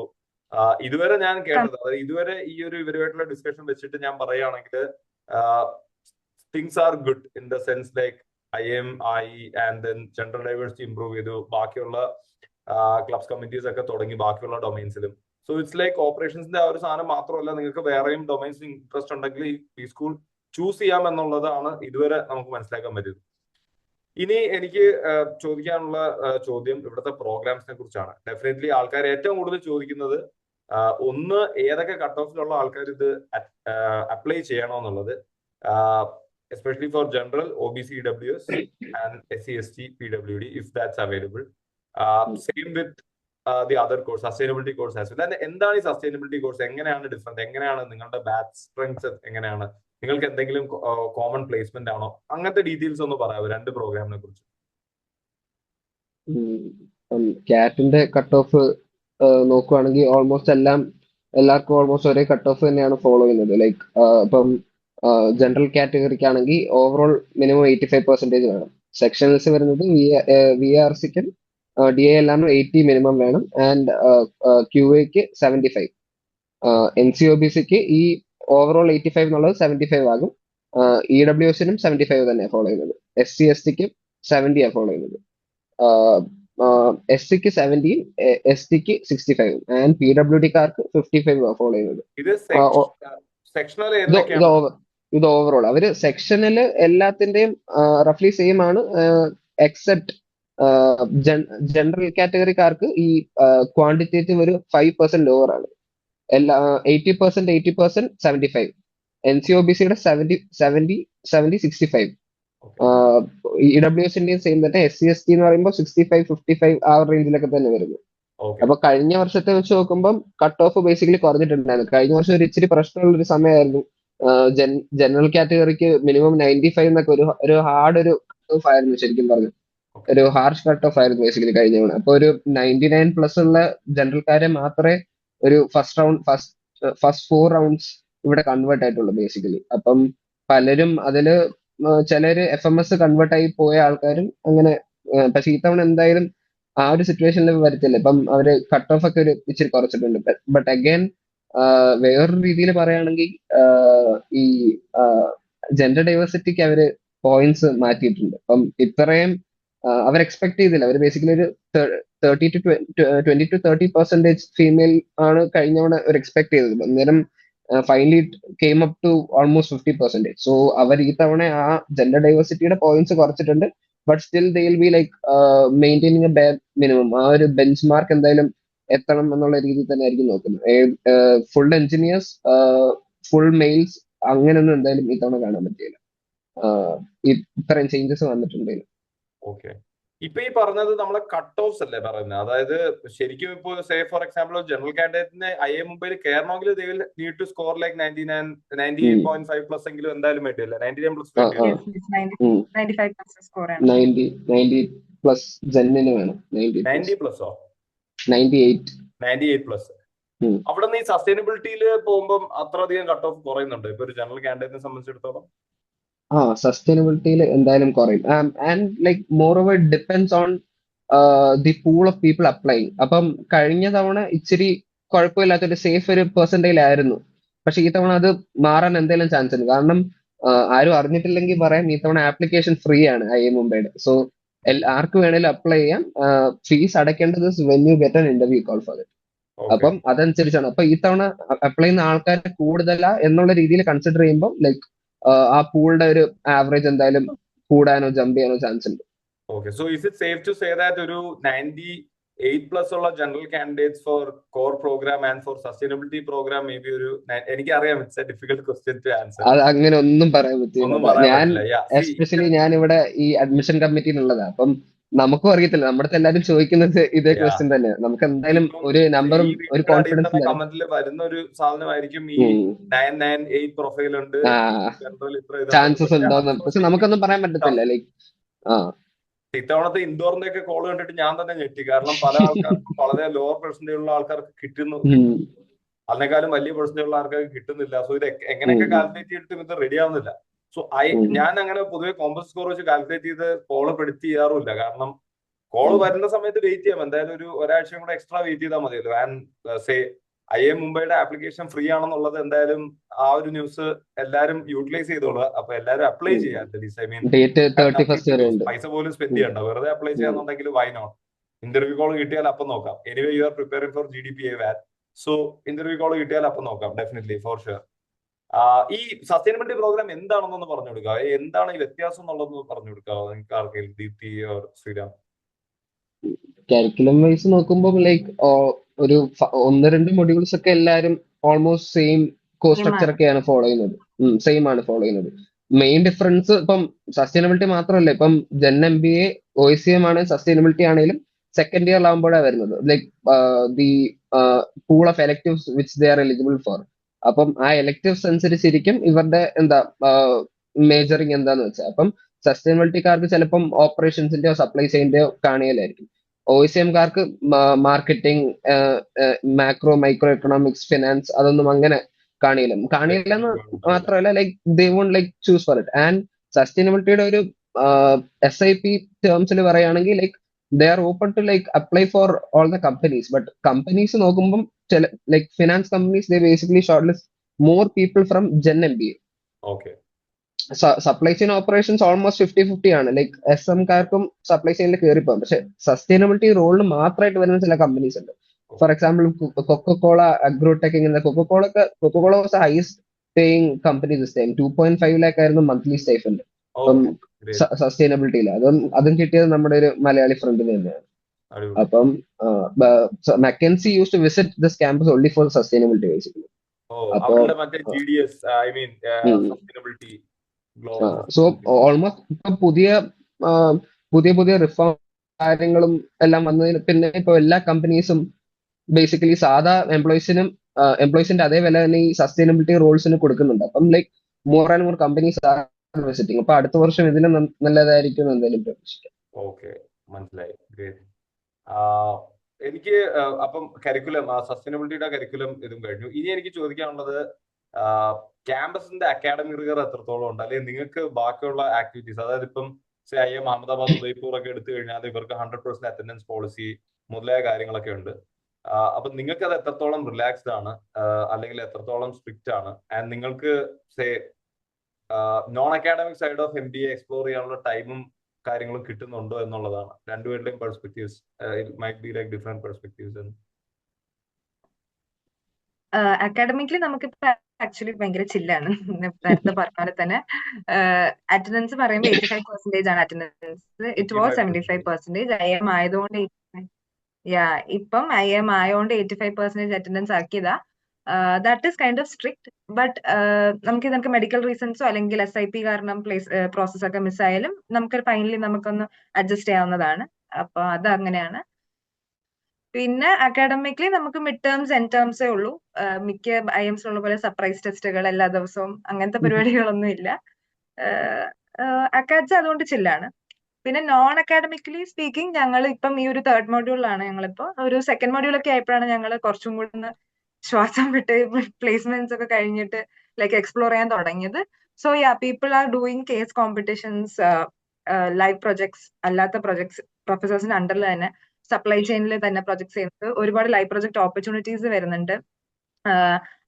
ഇതുവരെ ഞാൻ കേട്ടത്, അതായത് ഇതുവരെ ഈ ഒരു ഇവരുമായിട്ടുള്ള ഡിസ്കഷൻ വെച്ചിട്ട് ഞാൻ പറയുകയാണെങ്കിൽ things are good in the sense like IIM ആയി and then gender diversity improve ചെയ്തു, ബാക്കിയുള്ള ക്ലബ്സ് കമ്മിറ്റീസ് ഒക്കെ തുടങ്ങി ബാക്കിയുള്ള ഡൊമൈൻസിലും. സോ ഇറ്റ്സ് ലൈക്ക് ഓപ്പറേഷൻസിന്റെ ആ ഒരു സാധനം മാത്രമല്ല, നിങ്ങൾക്ക് വേറെയും ഡൊമൈൻസിൽ ഇൻട്രസ്റ്റ് ഉണ്ടെങ്കിൽ ഈ സ്കൂൾ ചൂസ് ചെയ്യാം എന്നുള്ളതാണ് ഇതുവരെ നമുക്ക് മനസ്സിലാക്കാൻ പറ്റിയത്. ഇനി എനിക്ക് ചോദിക്കാനുള്ള ചോദ്യം ഇവിടുത്തെ പ്രോഗ്രാംസിനെ കുറിച്ചാണ്. ഡെഫിനറ്റ്ലി ആൾക്കാർ ഏറ്റവും കൂടുതൽ ചോദിക്കുന്നത് ഒന്ന്, ഏതൊക്കെ കട്ട് ഓഫിലുള്ള ആൾക്കാർ ഇത് അപ്ലൈ ചെയ്യണമെന്നുള്ളത്, especially for general, OBC, EWS and SC ST PWD if that's available. Same with the other course, sustainability course as well. And എന്താണ് ഈ സസ്റ്റൈനബിലിറ്റി കോഴ്സ്, എങ്ങനെയാണ് ഡിഫറെന്റ്, എങ്ങനെയാണ് നിങ്ങളുടെ ബാച്ച് സ്ട്രെങ്സ്, എങ്ങനെയാണ് നിങ്ങൾക്ക് എന്തെങ്കിലും കോമൺ പ്ലേസ്മെന്റ് ആണോ, അങ്ങനത്തെ ഡീറ്റെയിൽസ് ഒന്ന് പറയാമോ രണ്ട് പ്രോഗ്രാമിനെ കുറിച്ച്? ക്യാറ്റിന്റെ കട്ട് ഓഫ് നോക്കുവാണെങ്കിൽ എല്ലാവർക്കും ഓൾമോസ്റ്റ് ഒരേ കട്ട് ഓഫ് തന്നെയാണ് ഫോളോ ചെയ്യുന്നത്. ലൈക്ക് ഇപ്പം ജനറൽ കാറ്റഗറിക്ക് ആണെങ്കിൽ ഓവറോൾ മിനിമം 85% വേണം. സെക്ഷൻസ് വരുന്നത് VRCക്കും DA എല്ലാം 80 മിനിമം വേണം. ആൻഡ് QAക്ക് 75. NCOBCക്ക് ഈ ഓവറോൾ 85 എന്നുള്ളത് 75 ആകും. EWSനും 75 തന്നെ ഫോളോ ചെയ്യുന്നത്. SC STക്കും 70 ഫോളോ ചെയ്യുന്നത്. SCക്ക് 70, STക്ക് 65 ആൻഡ് PWDക്കാർക്ക് 55 ഫോളോ ചെയ്യുന്നത്. ഇത് ഓവറോൾ അവര് സെക്ഷനിൽ എല്ലാത്തിന്റെയും റഫ്ലി സെയിം ആണ്, എക്സെപ്റ്റ് ജനറൽ കാറ്റഗറിക്കാർക്ക് ഈ ക്വാണ്ടിറ്റേറ്റീവ് ഒരു 5% ലോവർ ആണ്. 80%, 75. NCOBCയുടെ 70, 65. EWSന്റെയും സെയിം തന്നെ. SC ST എന്ന് പറയുമ്പോൾ 65, 55 ആ റേഞ്ചിലൊക്കെ തന്നെ വരുന്നു. അപ്പൊ കഴിഞ്ഞ വർഷത്തെ വെച്ച് നോക്കുമ്പോൾ കട്ട് ഓഫ് ബേസിക്കലി കുറഞ്ഞിട്ടുണ്ടായിരുന്നു. കഴിഞ്ഞ വർഷം ഒരു ഇച്ചിരി പ്രശ്നമുള്ള ഒരു സമയമായിരുന്നു. ജനറൽ കാറ്റഗറിക്ക് മിനിമം 95 എന്നൊക്കെ ഒരു ഹാർഡ് ഒരു കട്ട് ഓഫ് ആയിരുന്നു ശരിക്കും പറഞ്ഞു. ഓക്കെ. ഒരു ഹാർഷ് കട്ട് ഓഫ് ആയിരുന്നു ബേസിക്കലി കഴിഞ്ഞ തവണ. അപ്പൊ ഒരു 99+ ഉള്ള ജനറൽക്കാരെ മാത്രമേ ഒരു ഫസ്റ്റ് 4 റൗണ്ട്സ് ഇവിടെ കൺവേർട്ട് ആയിട്ടുള്ളൂ ബേസിക്കലി. അപ്പം പലരും അതില് ചിലര് FMS കൺവേർട്ട് ആയി പോയ ആൾക്കാരും അങ്ങനെ. പക്ഷെ ഇത്തവണ എന്തായാലും ആ ഒരു സിറ്റുവേഷനിൽ വരത്തില്ല. ഇപ്പം അവര് കട്ട് ഓഫ് ഒക്കെ ഒരു ഇച്ചിരി കുറച്ചിട്ടുണ്ട്. ബട്ട് അഗൈൻ വേറൊരു രീതിയിൽ പറയുകയാണെങ്കിൽ ഈ ജെൻഡർ ഡൈവേഴ്സിറ്റിക്ക് അവര് പോയിന്റ്സ് മാറ്റിയിട്ടുണ്ട്. അപ്പം ഇത്രയും അവർ എക്സ്പെക്ട് ചെയ്തില്ല. അവർ ബേസിക്കലി ഒരു 20 to 30% ഫീമെയിൽ ആണ് കഴിഞ്ഞ തവണ ഒരു എക്സ്പെക്ട് ചെയ്തത്. അന്നേരം finally came up to almost 50%. So അവർ ഈ തവണ ആ ജെൻഡർ ഡൈവേഴ്സിറ്റിയുടെ പോയിന്റ്സ് കുറച്ചിട്ടുണ്ട്. But still they will be like maintaining a bare minimum. ആ ഒരു ബെഞ്ച് മാർക്ക് എന്തായാലും എത്തണം എന്നുള്ള രീതിയിൽ തന്നെ ആയിരിക്കും നോക്കുന്നത്. ഫുൾ എഞ്ചിനീയേഴ്സ്, ഫുൾ മെയിൽസ് അങ്ങനെയൊന്നും എന്തായാലും ഈ തവണ കാണാൻ പറ്റില്ല. ഇത്രയും ചേഞ്ചസ് വന്നിട്ടുണ്ട്. ഓക്കെ. ഇപ്പൊ ഈ പറഞ്ഞത് നമ്മളെ കട്ട് ഓഫ്സ് അല്ലേ പറയുന്നത്? അതായത് ശരിക്കും ഇപ്പൊ സേ ഫോർ എക്സാമ്പിൾ ജനറൽ കാൻഡിഡേറ്റിന് IIM മുംബൈയിൽ കയറണമെങ്കിൽ they will need to score like 98.5+ എങ്കിലും എന്തായാലും വേണ്ടിയല്ല. 99+ വേണ്ടി വരും. Yes, 95% score ആണ്. 90+ ജെന്നിന് വേണം. 90+. 98. 98+. അവിടെ നിന്ന് ഈ സസ്റ്റൈനബിലിറ്റിയിൽ പോകുമ്പോൾ അത്രയധികം കട്ട് ഓഫ് കുറയുന്നുണ്ട് ഇപ്പൊ ഒരു ജനറൽ കാൻഡിഡേറ്റിനെ സംബന്ധിച്ചിടത്തോളം? സസ്റ്റൈനബിലിറ്റിയിൽ എന്തായാലും കുറയും. And like more over depends on the pool of people applying. അപ്പം കഴിഞ്ഞ തവണ ഇച്ചിരി കുഴപ്പമില്ലാത്തൊരു സേഫ് ഒരു പെർസെന്റേജ് ആയിരുന്നു. പക്ഷെ ഈ തവണ അത് മാറാൻ എന്തെങ്കിലും ചാൻസ് ഉണ്ട്. കാരണം ആരും അറിഞ്ഞിട്ടില്ലെങ്കിൽ പറയാം, ഈ തവണ ആപ്ലിക്കേഷൻ ഫ്രീ ആണ് IIM മുംബൈയുടെ. സോ ആർക്ക് വേണേലും അപ്ലൈ ചെയ്യാം. ഫീസ് അടയ്ക്കേണ്ടത് when you get an interview call for it. അപ്പം അതനുസരിച്ചാണ്. അപ്പൊ ഈ തവണ അപ്ലൈ ചെയ്യുന്ന ആൾക്കാർ കൂടുതലാ എന്നുള്ള രീതിയിൽ കൺസിഡർ ചെയ്യുമ്പോൾ ലൈക്ക് ആ പൂളിന്റെ ഒരു ആവറേജ് എന്തായാലും കൂടാനോ ജമ്പ് ചെയ്യാനോ ചാൻസ് ഉണ്ട്. Okay. So is it safe to say that ഒരു 98+ ഉള്ള general candidates for core program and for sustainability program may be ഒരു എനിക്കറിയാം it's a difficult question to answer. അത് അങ്ങനെ ഒന്നും പറയാൻ ഒന്നും പറ്റില്ല. പറയാൻ ഞാൻ പറ്റില്ല. എസ്പെഷ്യലി ഞാൻ ഇവിടെ ഈ അഡ്മിഷൻ കമ്മിറ്റിയിലുള്ളതാണ്. അപ്പം നമുക്കും അറിയത്തില്ല. നമ്മുടെ അടുത്ത് എല്ലാവരും ചോദിക്കുന്നത് ഇതേ ക്വസ്റ്റ്യൻ തന്നെയാണ്. നമുക്ക് എന്തായാലും ഒരു നമ്പറും ഒരു കോൺഫിഡൻസും തരാം. കമന്റിൽ വരുന്ന ഒരു സാധനമായിരിക്കും ഈ 998 പ്രൊഫൈൽ ഉണ്ട്, ജനറൽ ഇത്ര ചാൻസസ് ഉണ്ടോന്ന്. പക്ഷെ നമുക്കൊന്നും പറയാൻ പറ്റത്തില്ല. ലൈക്ക് ഇത്തവണത്തെ ഇൻഡോറിന്റെ ഒക്കെ കോൾ കണ്ടിട്ട് ഞാൻ തന്നെ ഞെട്ടി. കാരണം പല ആൾക്കാർക്കും വളരെ ലോവർ പെർസെന്റേജ് ഉള്ള ആൾക്കാർക്ക് കിട്ടുന്നു, അതിനേക്കാളും വലിയ പെർസെന്റേജ് ഉള്ള ആൾക്കാർക്ക് കിട്ടുന്നില്ല. സോ ഇത് എങ്ങനെയൊക്കെ കാൽക്കുലേറ്റ് ചെയ്തിട്ടും ഇത് റെഡി ആവുന്നില്ല. സോ ഞാൻ അങ്ങനെ പൊതുവെ കോമ്പസ് സ്കോർ വെച്ച് കാൽക്കുലേറ്റ് ചെയ്ത് കോള് പ്രെഡിക്റ്റ് ചെയ്യാറുമില്ല. കാരണം കോള് വരുന്ന സമയത്ത് വെയിറ്റ് ചെയ്യാം. എന്തായാലും ഒരാഴ്ചയും കൂടെ എക്സ്ട്രാ വെയിറ്റ് ചെയ്താൽ മതിയല്ലോ. ആൻഡ് സേ IIM മുംബൈയുടെ ആപ്ലിക്കേഷൻ ഫ്രീ ആണെന്നുള്ളത് എന്തായാലും ആ ഒരു ന്യൂസ് എല്ലാരും യൂട്ടിലൈസ് ചെയ്തോളുക. അപ്പൊ എല്ലാരും അപ്ലൈ ചെയ്യാം. ഐ മീൻ പൈസ പോലും സ്പെൻഡ് ചെയ്യണ്ട, വെറുതെ അപ്ലൈ ചെയ്യാന്നുണ്ടെങ്കിൽ വൈ നോട്ട്. ഇന്റർവ്യൂ കോൾ കിട്ടിയാൽ അപ്പം നോക്കാം. Anyway you are preparing for GDPA VAT. So interview call കിട്ടിയാൽ അപ്പം നോക്കാം, ഡെഫിനറ്റ്ലി, ഫോർ ഷുവർ. ഈ സസ്റ്റൈനബിലിറ്റി പ്രോഗ്രാം എന്താണെന്നൊന്ന് പറഞ്ഞു കൊടുക്കുക. എന്താണ് ഈ വ്യത്യാസം എന്നുള്ളതെന്ന് പറഞ്ഞു കൊടുക്കുക നിങ്ങൾക്ക് ആർക്കെങ്കിലും, Deepti or Sriram? Curriculum wise നോക്കുമ്പോൾ ലൈക്ക് ഒരു 1-2 മൊഡ്യൂൾസ് ഒക്കെ എല്ലാവരും ഓൾമോസ്റ്റ് സെയിം കോഴ്സ് സ്ട്രക്ചർ ഒക്കെയാണ് ഫോളോ ചെയ്യുന്നത്. സെയിം ആണ് ഫോളോ ചെയ്യുന്നത്. മെയിൻ ഡിഫറൻസ് ഇപ്പം സസ്റ്റൈനബിലിറ്റി മാത്രമല്ല, ഇപ്പം ജെൻ MBA OICM ആണ് സസ്റ്റൈനബിലിറ്റി ആണെങ്കിലും സെക്കൻഡ് ഇയർ ആകുമ്പോഴാണ് വരുന്നത്. Like the pool of electives which they are eligible for. അപ്പം ആ എലക്ടീവ്സ് അനുസരിച്ചിരിക്കും ഇവരുടെ എന്താ മേജറിങ് എന്താന്ന് വെച്ചാൽ. അപ്പം സസ്റ്റൈനബിലിറ്റിക്കാർക്ക് ചിലപ്പം ഓപ്പറേഷൻസിന്റെയോ സപ്ലൈ ചെയിന്റെയോ കാണിയലായിരിക്കും. OICM-കാർക്ക് marketing, macro micro economics, finance അതൊന്നും അങ്ങനെ കാണിയില്ലെന്ന് മാത്രമല്ല, like they won't like choose for it. And സസ്റ്റൈനബിലിറ്റിയുടെ ഒരു SIP ടേംസിൽ പറയുകയാണെങ്കിൽ like they are open to like apply for all the companies. But companies നോക്കുമ്പോൾ ചില like finance companies they basically short list more people from gen MBA. Supply chain operations almost 50-50 ആണ്. Like SM-കാർക്കും supply ചെയിനിൽ കയറിപ്പോകും. പക്ഷെ sustainability റോളിന് മാത്രമായിട്ട് വരുന്ന ചില കമ്പനീസ് ഉണ്ട്. ഫോർ എക്സാമ്പിൾ കൊക്കോകോള, അഗ്രോടെക്, ഇങ്ങനെ. Coca Cola was heist paying company this time. 2.5 lakh ആയിരുന്നു മന്ത്ലി സ്റ്റൈഫൻഡ്. അപ്പം സസ്റ്റൈനബിലിറ്റിയിൽ അതും കിട്ടിയത് നമ്മുടെ ഒരു മലയാളി ഫ്രണ്ടിന് തന്നെയാണ്. അപ്പം McKinsey use to visit this campus only for sustainability basically. So almost പുതിയ റിഫോം കാര്യങ്ങളും എല്ലാം വന്നതിന് പിന്നെ ഇപ്പൊ എല്ലാ കമ്പനീസും ബേസിക്കലി സാധാ എംപ്ലോയീസിന്റെ അതേ വില തന്നെ ഈ സസ്റ്റൈനബിലിറ്റി റോൾസിന് കൊടുക്കുന്നുണ്ട്. അപ്പം like more and more companies R visiting. അപ്പൊ അടുത്ത വർഷം ഇതിലും നല്ലതായിരിക്കും എന്തായാലും പ്രതീക്ഷിക്കാം. ഓക്കെ, മനസ്സിലായി. ഗ്രേറ്റ്. എനിക്ക് അപ്പം കരിക്കുലം, സസ്റ്റൈനബിലിറ്റിയുടെ കരിക്കുലം ഇതും കഴിഞ്ഞു. ഇനി എനിക്ക് ചോദിക്കാനുള്ളത്, ക്യാമ്പസിന്റെ അക്കാഡമിക് റിഗർ എത്രത്തോളം ഉണ്ട്, അല്ലെങ്കിൽ നിങ്ങൾക്ക് ബാക്കിയുള്ള ആക്ടിവിറ്റീസ്, അതായത് ഇപ്പം IIM അഹമ്മദാബാദ്, ഉദയ്പൂർ ഒക്കെ എടുത്തു കഴിഞ്ഞാൽ ഇവർക്ക് 100% അറ്റൻഡൻസ് പോളിസി മുതലായ കാര്യങ്ങളൊക്കെ ഉണ്ട്. അപ്പൊ നിങ്ങൾക്ക് അത് എത്രത്തോളം റിലാക്സ്ഡ് ആണ്, അല്ലെങ്കിൽ എത്രത്തോളം സ്ട്രിക്റ്റ് ആണ്, ആൻഡ് നിങ്ങൾക്ക് non academic side of MBA explore ചെയ്യാനുള്ള ടൈമും കാര്യങ്ങളും കിട്ടുന്നുണ്ടോ എന്നുള്ളതാണ്. രണ്ടുപേരുടെയും perspectives, it might be like different perspectives. Academically നമുക്കിപ്പോ ആക്ച്വലി ഭയങ്കര ചില്ലാണ്. നേരത്തെ പറഞ്ഞ പോലെ തന്നെ അറ്റൻഡൻസ് പറയുമ്പോൾ 85% ആണ് അറ്റൻഡൻസ്. It was 75%. IIM ആയതുകൊണ്ട് ഇപ്പം IIM ആയതുകൊണ്ട് 85% അറ്റൻഡൻസ് ആക്കിയതാ. That is kind of strict. But നമുക്ക് മെഡിക്കൽ റീസൺസോ അല്ലെങ്കിൽ SIP കാരണം പ്രോസസ് ഒക്കെ മിസ്സായാലും നമുക്ക് ഫൈനലി നമുക്കൊന്ന് അഡ്ജസ്റ്റ് ചെയ്യാവുന്നതാണ്. അപ്പൊ അത് അങ്ങനെയാണ്. പിന്നെ അക്കാഡമിക്കലി നമുക്ക് മിഡ് ടേംസ് എൻഡ് ടേംസേ ഉള്ളൂ. മിക്ക IIMസിലുള്ള പോലെ സർപ്രൈസ് ടെസ്റ്റുകൾ എല്ലാ ദിവസവും അങ്ങനത്തെ പരിപാടികളൊന്നും ഇല്ല. അക്കാഡ്സ് അതുകൊണ്ട് ചില്ലാണ്. പിന്നെ നോൺ അക്കാഡമിക്കലി സ്പീക്കിംഗ് ഞങ്ങൾ ഇപ്പം ഈ ഒരു 3rd മൊഡ്യൂളിലാണ്. ഞങ്ങളിപ്പോ ഒരു 2nd മൊഡ്യൂളൊക്കെ ആയപ്പോഴാണ് ഞങ്ങൾ കുറച്ചും കൂടി ഒന്ന് ശ്വാസം വിട്ട് പ്ലേസ്മെന്റ്സ് ഒക്കെ കഴിഞ്ഞിട്ട് ലൈക്ക് എക്സ്പ്ലോർ ചെയ്യാൻ തുടങ്ങിയത്. So people are doing case competitions, live projects, അല്ലാത്ത പ്രൊജക്ട്സ് പ്രൊഫസേഴ്സിന്റെ അണ്ടറിൽ തന്നെ സപ്ലൈ ചെയിനിൽ തന്നെ പ്രൊജക്ട്സ് ചെയ്യുന്നത്. ഒരുപാട് ലൈവ് പ്രൊജക്ട് ഓപ്പർച്യൂണിറ്റീസ് വരുന്നുണ്ട്.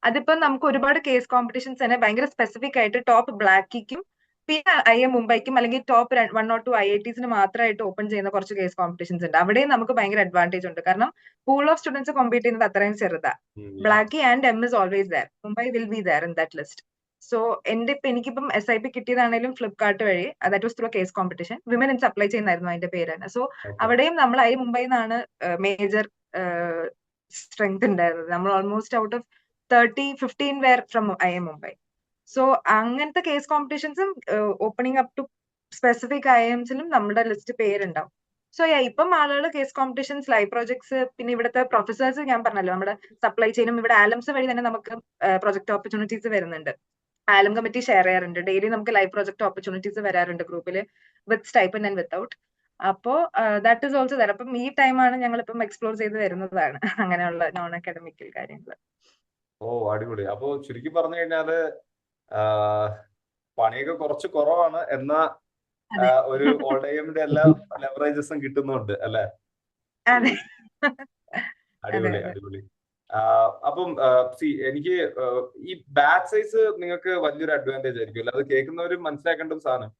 അതിപ്പോ നമുക്ക് ഒരുപാട് കേസ് കോമ്പറ്റീഷൻസ് തന്നെ ഭയങ്കര സ്പെസിഫിക് ആയിട്ട് ടോപ്പ് ബ്ലാക്കിക്കും പിന്നെ IIM മുംബൈക്കും അല്ലെങ്കിൽ ടോപ്പ് 1 or 2 IITസിന് മാത്രമായിട്ട് ഓപ്പൺ ചെയ്യുന്ന കുറച്ച് കേസ് കോമ്പറ്റീഷൻസ് ഉണ്ട്. അവിടെയും നമുക്ക് ഭയങ്കര അഡ്വാൻറ്റേജ് ഉണ്ട്. കാരണം പൂൾ ഓഫ് സ്റ്റുഡൻസ് കോമ്പീറ്റ് ചെയ്യുന്നത് അത്രയും ചെറുതാ. ബ്ലാക്കി and M is always there. Mumbai will be there in that list. So എനിക്കിപ്പം SIP കിട്ടിയതാണെങ്കിലും ഫ്ലിപ്കാർട്ട് വഴി, that was through case competition. Women in supply chain ആയിരുന്നു അതിന്റെ പേര് തന്നെ. സോ അവിടെയും നമ്മൾ IIM മുംബൈ നിന്നാണ് മേജർ സ്ട്രെങ്ത് ഉണ്ടായിരുന്നത്. നമ്മൾ almost out of 15 were from IIM Mumbai. So അങ്ങനത്തെ കേസ് കോമ്പറ്റീഷൻസും ഓപ്പണിംഗ് അപ് ടു സ്പെസിഫിക് IIMസിലും നമ്മുടെ ലിസ്റ്റ് പേരുണ്ടാവും. സോ ഇപ്പം ആളുകൾ കേസ് കോമ്പറ്റീഷൻസ്, ലൈവ് പ്രോജക്ട്സ്, പിന്നെ ഇവിടുത്തെ പ്രൊഫസേഴ്സ് ഞാൻ പറഞ്ഞല്ലോ നമ്മുടെ സപ്ലൈ ചെയിനും ഇവിടെ ആലംസ് വഴി തന്നെ നമുക്ക് പ്രൊജക്ട് ഓപ്പർച്യൂണിറ്റീസ് വരുന്നുണ്ട്. ആലം കമ്മിറ്റി ഷെയർ ചെയ്യാറുണ്ട്. ഡെയിലി നമുക്ക് ലൈവ് പ്രൊജക്ട് ഓപ്പർച്യൂണിറ്റീസ് വരാറുണ്ട് ഗ്രൂപ്പിൽ, വിത്ത് സ്റ്റൈപ്പൻഡ് ആൻഡ് വിത്തൗട്ട്. അപ്പോ ദാറ്റ് ഈസ് ഓൾസോ ദർ. അപ്പം ഈ ടൈമാണ് ഞങ്ങൾ ഇപ്പം എക്സ്പ്ലോർ ചെയ്ത് വരുന്നതാണ് അങ്ങനെയുള്ള നോൺ അക്കാഡമിക്കൽ കാര്യങ്ങൾ. ഓ, അടിപൊളി. അപ്പോ ചുരുക്കി പറഞ്ഞു കഴിഞ്ഞാല് പണിയൊക്കെ കുറച്ച് കുറവാണ്, എന്നാ ഒരു ഓൾഡ് IIMന്റെ എല്ലാ ലെവറേജസും കിട്ടുന്നുണ്ട് അല്ലെ? അതെ, അടിപൊളി, അടിപൊളി. അപ്പം എനിക്ക് ഈ ബാച്ച് സൈസ് നിങ്ങൾക്ക് വലിയൊരു അഡ്വാൻറ്റേജ് ആയിരിക്കും. അത് കേൾക്കുന്നവർ മനസ്സിലാക്കേണ്ട ഒരു സാധനം.